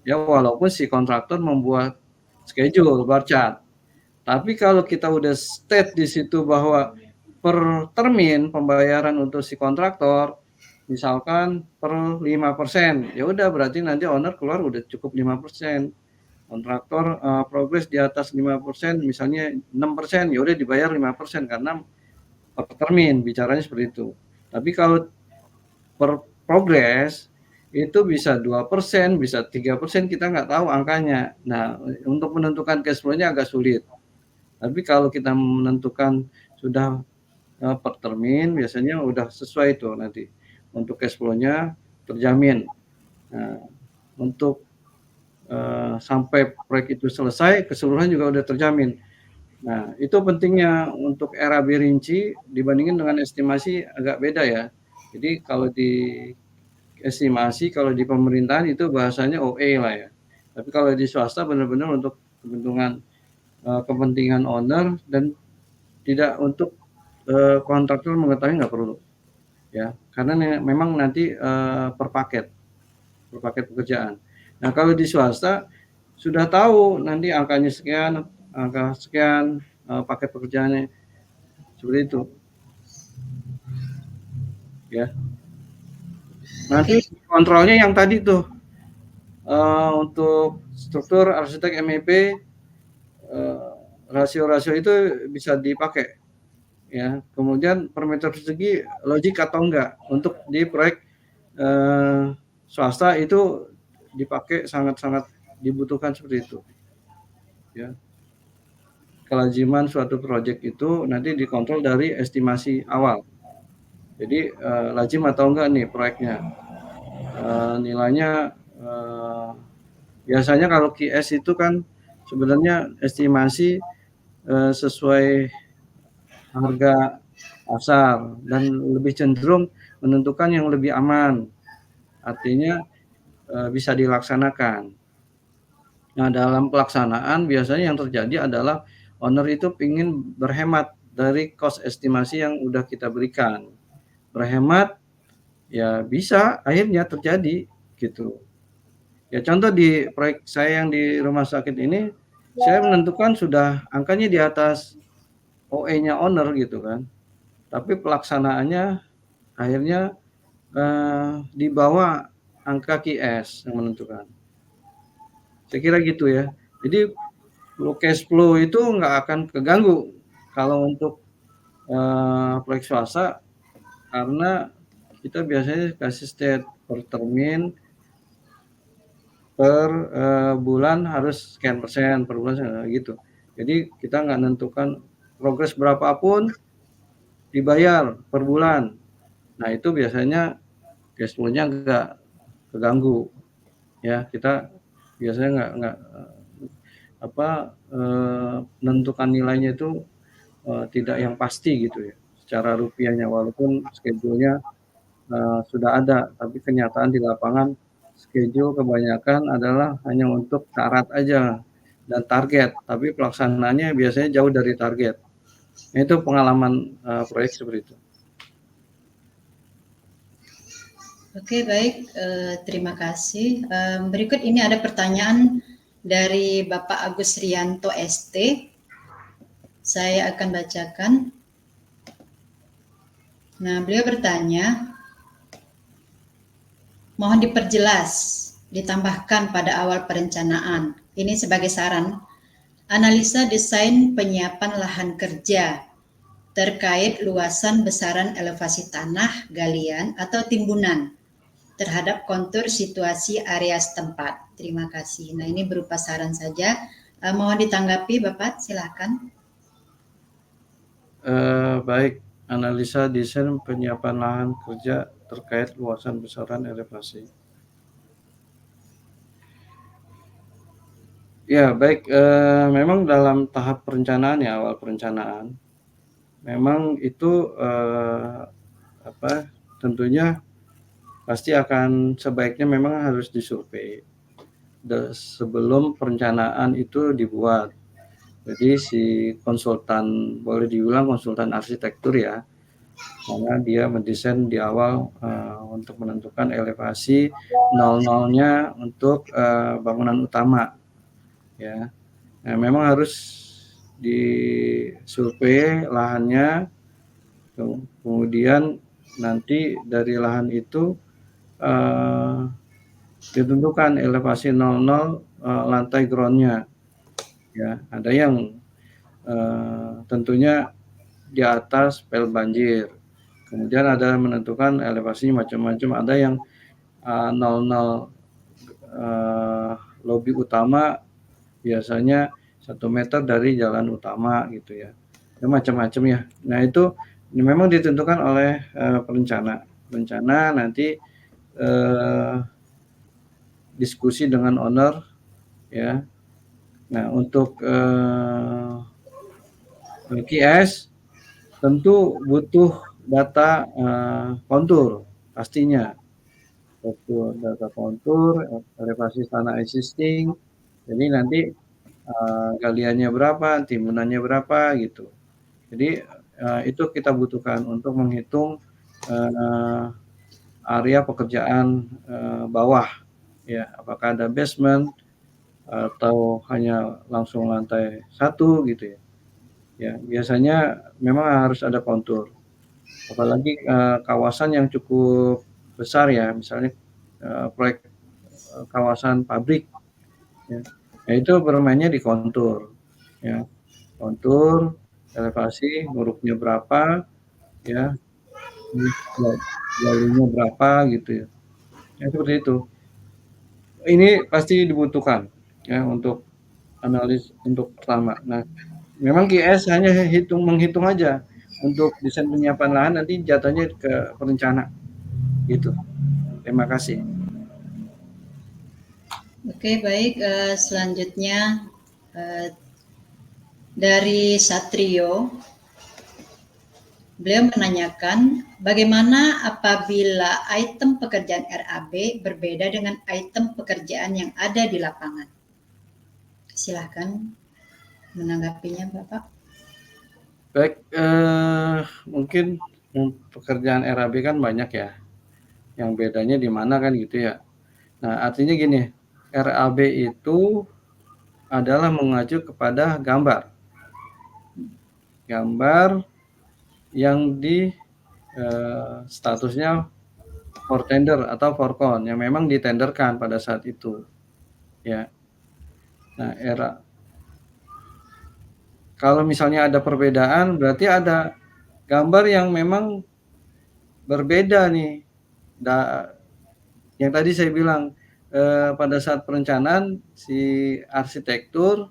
Ya, walaupun si kontraktor membuat schedule, bar chart. Tapi kalau kita udah state di situ bahwa per termin pembayaran untuk si kontraktor, misalkan per 5%, ya udah berarti nanti owner keluar udah cukup 5%. Kontraktor progres di atas 5%, misalnya 6%, ya udah dibayar 5% karena per termin, bicaranya seperti itu. Tapi kalau per progres itu bisa 2%, bisa 3%, kita nggak tahu angkanya. Nah, untuk menentukan cash flow-nya agak sulit. Tapi kalau kita menentukan sudah per termin, biasanya udah sesuai itu nanti. Untuk cash flow-nya terjamin. Nah, untuk sampai proyek itu selesai, keseluruhan juga udah terjamin. Nah, itu pentingnya untuk RAB rinci dibandingin dengan estimasi agak beda ya. Jadi kalau di estimasi, kalau di pemerintahan itu bahasanya OE lah ya. Tapi kalau di swasta benar-benar untuk kepentingan owner dan tidak untuk kontraktor mengetahui nggak perlu. Ya, karena memang nanti per paket pekerjaan. Nah, kalau di swasta sudah tahu nanti angkanya sekian, angka sekian, paket pekerjaannya seperti itu. Ya. Nanti kontrolnya yang tadi tuh untuk struktur arsitek MEP rasio-rasio itu bisa dipakai. Ya. Kemudian per meter persegi logik atau enggak untuk di proyek swasta itu dipakai sangat-sangat dibutuhkan seperti itu. Ya. Kelaziman suatu proyek itu nanti dikontrol dari estimasi awal. Jadi lazim atau enggak nih proyeknya. Nilainya biasanya kalau QS itu kan sebenarnya estimasi sesuai harga pasar dan lebih cenderung menentukan yang lebih aman. Artinya bisa dilaksanakan. Nah, dalam pelaksanaan biasanya yang terjadi adalah owner itu ingin berhemat dari cost estimasi yang udah kita berikan. Berhemat ya bisa akhirnya terjadi gitu. Ya contoh di proyek saya yang di rumah sakit ini, saya menentukan sudah angkanya di atas OE-nya owner gitu kan, tapi pelaksanaannya akhirnya di bawah angka QS yang menentukan. Saya kira gitu ya. Jadi cash flow itu nggak akan keganggu kalau untuk proyek swasta, karena kita biasanya kasih state per termin, per bulan harus sekian persen per bulan gitu. Jadi kita nggak menentukan progres berapapun dibayar per bulan. Nah itu biasanya cash flow-nya nggak keganggu ya. Kita biasanya nggak menentukan nilainya itu tidak yang pasti gitu ya secara rupiahnya, walaupun schedule-nya sudah ada, tapi kenyataan di lapangan schedule kebanyakan adalah hanya untuk syarat aja dan target, tapi pelaksanaannya biasanya jauh dari target. Nah, itu pengalaman proyek seperti itu. Oke, baik. Terima kasih. Berikut ini ada pertanyaan dari Bapak Agus Rianto ST. Saya akan bacakan. Nah, beliau bertanya, mohon diperjelas, ditambahkan pada awal perencanaan. Ini sebagai saran, analisa desain penyiapan lahan kerja terkait luasan besaran elevasi tanah, galian, atau timbunan terhadap kontur situasi area setempat. Terima kasih. Nah, ini berupa saran saja. Mohon ditanggapi, Bapak, silakan. Baik, analisa desain penyiapan lahan kerja terkait luasan besaran elevasi. Ya, baik. Memang dalam tahap perencanaan ya, awal perencanaan, memang itu tentunya pasti akan sebaiknya memang harus disurvei sebelum perencanaan itu dibuat. Jadi si konsultan, boleh dibilang konsultan arsitektur ya, karena dia mendesain di awal untuk menentukan elevasi nol-nolnya untuk bangunan utama ya. Nah, memang harus disurvei lahannya, kemudian nanti dari lahan itu ditentukan elevasi 00 lantai groundnya ya. Ada yang tentunya di atas pel banjir, kemudian ada menentukan elevasinya macam-macam, ada yang 00 lobi utama biasanya 1 meter dari jalan utama gitu ya, macam-macam ya. Nah itu memang ditentukan oleh perencana nanti diskusi dengan owner ya. Nah untuk QS tentu butuh data kontur pastinya, butuh data kontur, elevasi tanah existing, jadi nanti galiannya berapa, timbunannya berapa gitu. Jadi itu kita butuhkan untuk menghitung area pekerjaan bawah ya, apakah ada basement atau hanya langsung lantai 1 gitu ya. Ya, biasanya memang harus ada kontur. Apalagi kawasan yang cukup besar ya, misalnya proyek kawasan pabrik ya. Nah, itu bermainnya di kontur ya. Kontur, elevasi, hurufnya berapa ya, jalurnya berapa gitu ya. Ya seperti itu. Ini pasti dibutuhkan ya untuk analis untuk pertama. Nah, memang QS hanya menghitung aja. Untuk desain penyiapan lahan nanti jatuhnya ke perencana gitu. Terima kasih. Oke, baik. Selanjutnya dari Satrio, beliau menanyakan bagaimana apabila item pekerjaan RAB berbeda dengan item pekerjaan yang ada di lapangan. Silahkan menanggapinya, Bapak. Baik, mungkin pekerjaan RAB kan banyak ya. Yang bedanya di mana kan gitu ya. Nah, artinya gini, RAB itu adalah mengacu kepada gambar yang di statusnya for tender atau for con yang memang ditenderkan pada saat itu, ya. Nah, kalau misalnya ada perbedaan, berarti ada gambar yang memang berbeda nih. Yang tadi saya bilang, pada saat perencanaan si arsitektur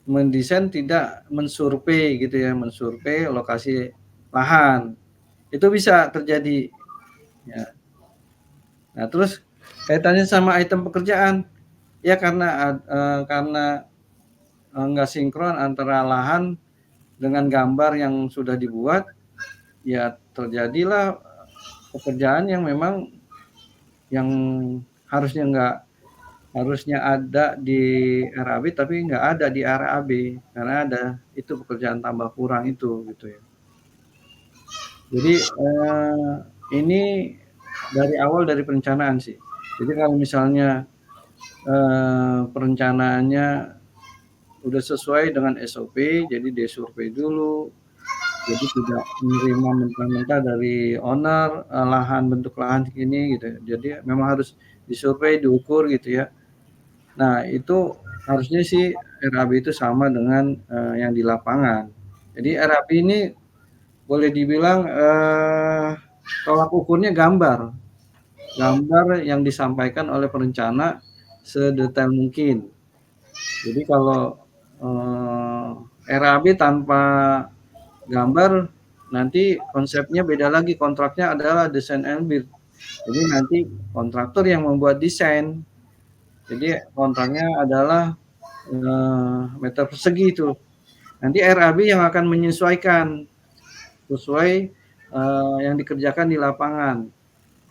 mendesain tidak mensurvei gitu ya, mensurvei lokasi lahan. Itu bisa terjadi. Ya. Nah, terus kaitannya sama item pekerjaan, ya karena nggak sinkron antara lahan dengan gambar yang sudah dibuat, ya terjadilah pekerjaan yang memang yang harusnya ada di RAB tapi nggak ada di RAB karena ada itu pekerjaan tambah kurang itu gitu ya. Jadi ini dari awal dari perencanaan sih. Jadi kalau misalnya perencanaannya udah sesuai dengan SOP, jadi disurvei dulu, jadi tidak menerima mentah-mentah dari owner lahan, bentuk lahan segini gitu. Jadi memang harus disurvei, diukur gitu ya. Nah itu harusnya sih RAB itu sama dengan yang di lapangan. Jadi RAB ini boleh dibilang tolak ukurnya gambar yang disampaikan oleh perencana sedetail mungkin. Jadi kalau RAB tanpa gambar nanti konsepnya beda lagi, kontraknya adalah design and build. Jadi nanti kontraktor yang membuat desain. Jadi kontraknya adalah meter persegi itu. Nanti RAB yang akan menyesuaikan sesuai yang dikerjakan di lapangan.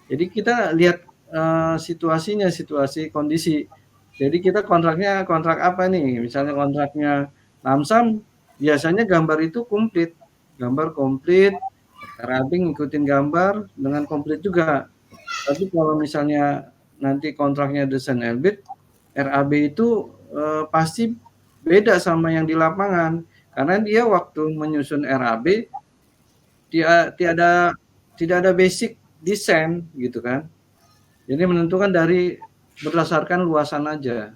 Jadi kita lihat situasi kondisi. Jadi kita kontraknya kontrak apa nih? Misalnya kontraknya lamsam, biasanya gambar itu komplit. Gambar komplit, RAB ngikutin gambar dengan komplit juga. Tapi kalau misalnya nanti kontraknya desain and build, RAB itu pasti beda sama yang di lapangan. Karena dia waktu menyusun RAB, tidak ada basic desain gitu kan. Jadi menentukan berdasarkan luasan aja.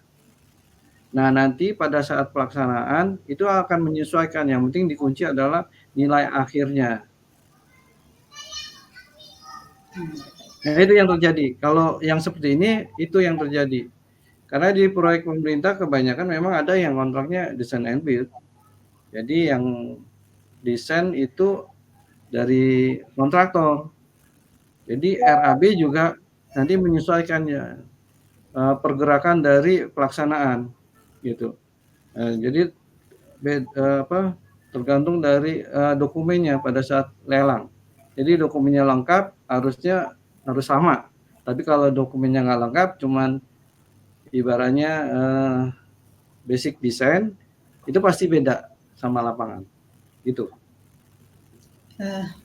Nah, nanti pada saat pelaksanaan itu akan menyesuaikan. Yang penting dikunci adalah nilai akhirnya. Nah, itu yang terjadi. Kalau yang seperti ini, itu yang terjadi. Karena di proyek pemerintah kebanyakan memang ada yang kontraknya design and build. Jadi yang desain itu dari kontraktor. Jadi RAB juga nanti menyesuaikannya pergerakan dari pelaksanaan gitu. Jadi tergantung dari dokumennya pada saat lelang. Jadi dokumennya lengkap harus sama. Tapi kalau dokumennya nggak lengkap, cuman ibaratnya basic design, itu pasti beda sama lapangan. Gitu.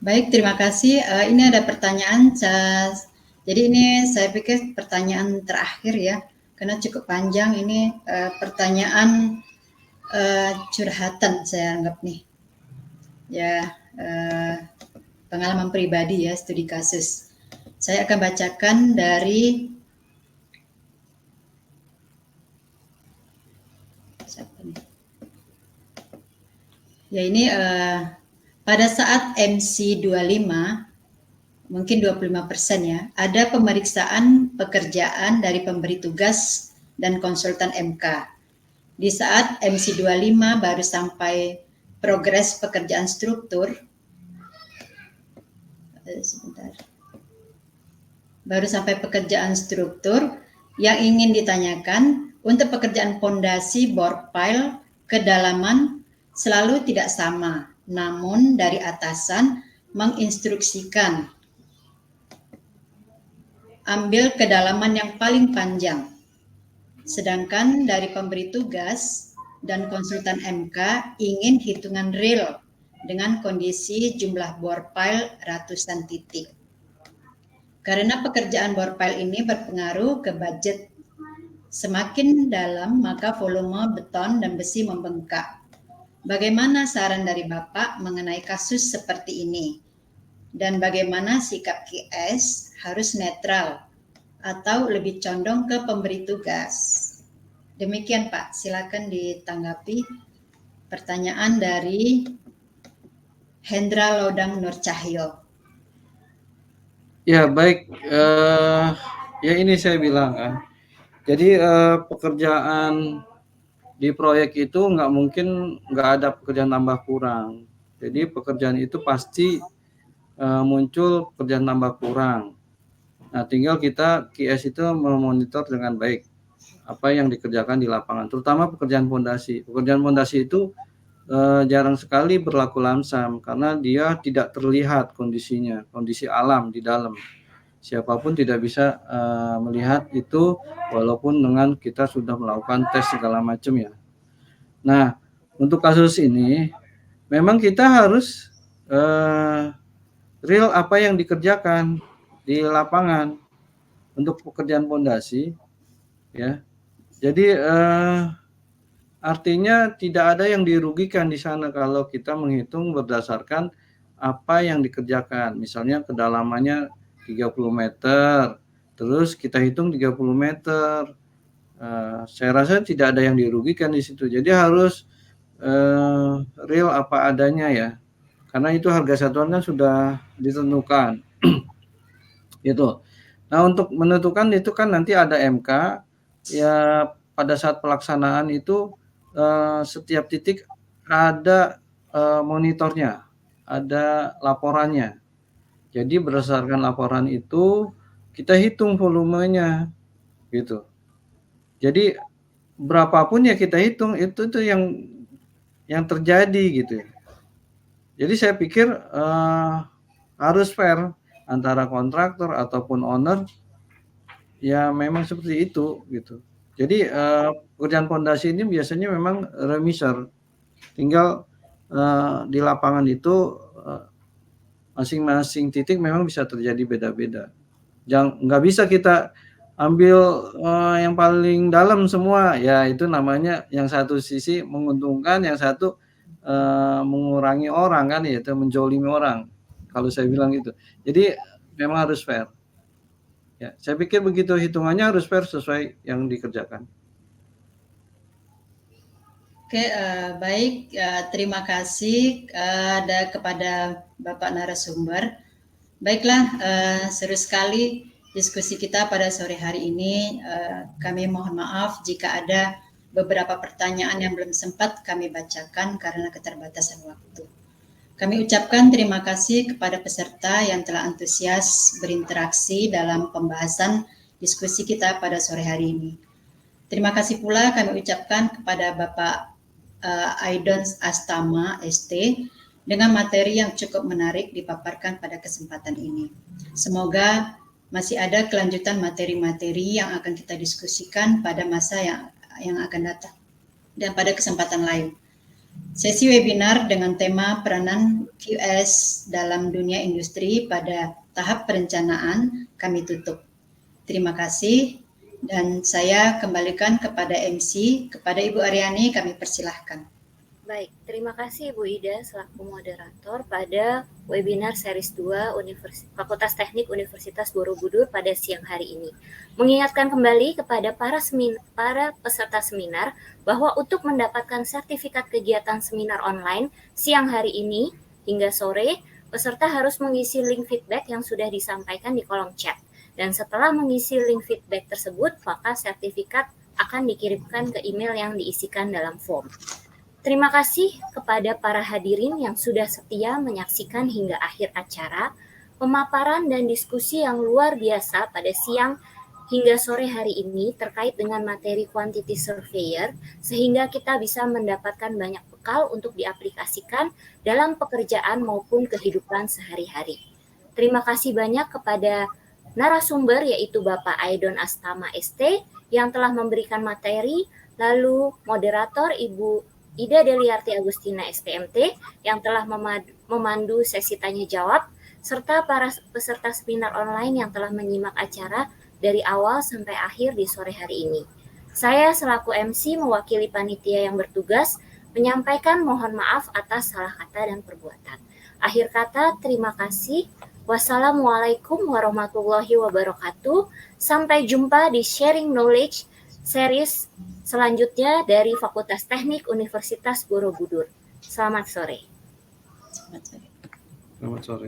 Baik, terima kasih. Ini ada pertanyaan. Jadi ini saya pikir pertanyaan terakhir ya, karena cukup panjang ini pertanyaan curhatan saya anggap nih. Ya, pengalaman pribadi ya, studi kasus. Saya akan bacakan dari siapa nih? Ya ini pada saat MC 25 mungkin 25% ya, ada pemeriksaan pekerjaan dari pemberi tugas dan konsultan MK. Di saat MC 25 baru sampai progres pekerjaan struktur, baru sampai pekerjaan struktur, yang ingin ditanyakan untuk pekerjaan pondasi bor pile kedalaman selalu tidak sama, namun dari atasan menginstruksikan ambil kedalaman yang paling panjang. Sedangkan dari pemberi tugas dan konsultan MK ingin hitungan real dengan kondisi jumlah bor pile ratusan titik. Karena pekerjaan bor pile ini berpengaruh ke budget Semakin dalam, maka volume beton dan besi membengkak. Bagaimana saran dari Bapak mengenai kasus seperti ini? Dan bagaimana sikap QS harus netral atau lebih condong ke pemberi tugas? Demikian Pak, silakan ditanggapi pertanyaan dari Hendra Lodang Nur Cahyo. Ya baik, ya ini saya bilang kan. Jadi pekerjaan di proyek itu nggak mungkin nggak ada pekerjaan tambah kurang. Jadi pekerjaan itu pasti muncul pekerjaan tambah kurang. Nah tinggal kita QS itu memonitor dengan baik apa yang dikerjakan di lapangan, terutama pekerjaan fondasi. Pekerjaan fondasi itu jarang sekali berlaku lamsam karena dia tidak terlihat kondisinya, kondisi alam di dalam. Siapapun tidak bisa melihat itu walaupun dengan kita sudah melakukan tes segala macam ya. Nah, untuk kasus ini memang kita harus real apa yang dikerjakan di lapangan untuk pekerjaan fondasi ya. Jadi artinya tidak ada yang dirugikan di sana kalau kita menghitung berdasarkan apa yang dikerjakan. Misalnya kedalamannya 30 meter, terus kita hitung 30 meter. Saya rasa tidak ada yang dirugikan di situ. Jadi harus real apa adanya ya. Karena itu harga satuan kan sudah ditentukan. Gitu. Nah, untuk menentukan itu kan nanti ada MK ya, pada saat pelaksanaan itu setiap titik ada monitornya, ada laporannya. Jadi berdasarkan laporan itu kita hitung volumenya gitu. Jadi berapapun ya kita hitung itu yang terjadi gitu. Jadi saya pikir harus fair antara kontraktor ataupun owner ya, memang seperti itu gitu. Jadi pekerjaan fondasi ini biasanya memang remiser, tinggal di lapangan itu masing-masing titik memang bisa terjadi beda-beda. Nggak bisa kita ambil yang paling dalam semua, ya itu namanya yang satu sisi menguntungkan, yang satu mengurangi orang kan, yaitu menjolimi orang. Kalau saya bilang gitu. Jadi memang harus fair. Ya, saya pikir begitu hitungannya harus fair sesuai yang dikerjakan. Oke, baik. Terima kasih kepada Bapak narasumber. Baiklah, seru sekali diskusi kita pada sore hari ini. Kami mohon maaf jika ada beberapa pertanyaan yang belum sempat kami bacakan karena keterbatasan waktu. Kami ucapkan terima kasih kepada peserta yang telah antusias berinteraksi dalam pembahasan diskusi kita pada sore hari ini. Terima kasih pula kami ucapkan kepada Bapak Aidon Astama ST dengan materi yang cukup menarik dipaparkan pada kesempatan ini. Semoga masih ada kelanjutan materi-materi yang akan kita diskusikan pada masa yang akan datang dan pada kesempatan lain. Sesi webinar dengan tema peranan QS dalam dunia industri pada tahap perencanaan kami tutup. Terima kasih dan saya kembalikan kepada MC, kepada Ibu Aryani, kami persilahkan. Baik, terima kasih Ibu Ida selaku moderator pada webinar series 2 Fakultas Teknik Universitas Borobudur pada siang hari ini. Mengingatkan kembali kepada para peserta seminar bahwa untuk mendapatkan sertifikat kegiatan seminar online siang hari ini hingga sore, peserta harus mengisi link feedback yang sudah disampaikan di kolom chat. Dan setelah mengisi link feedback tersebut, maka sertifikat akan dikirimkan ke email yang diisikan dalam form. Terima kasih kepada para hadirin yang sudah setia menyaksikan hingga akhir acara, pemaparan dan diskusi yang luar biasa pada siang hingga sore hari ini terkait dengan materi quantity surveyor, sehingga kita bisa mendapatkan banyak bekal untuk diaplikasikan dalam pekerjaan maupun kehidupan sehari-hari. Terima kasih banyak kepada narasumber yaitu Bapak Aidon Astama ST yang telah memberikan materi, lalu moderator Ibu Ida Deliarti Agustina STMT yang telah memandu sesi tanya jawab, serta para peserta seminar online yang telah menyimak acara dari awal sampai akhir di sore hari ini. Saya selaku MC mewakili panitia yang bertugas menyampaikan mohon maaf atas salah kata dan perbuatan. Akhir kata, terima kasih. Wassalamualaikum warahmatullahi wabarakatuh. Sampai jumpa di Sharing Knowledge series selanjutnya dari Fakultas Teknik Universitas Borobudur. Selamat sore. Selamat sore. Selamat sore.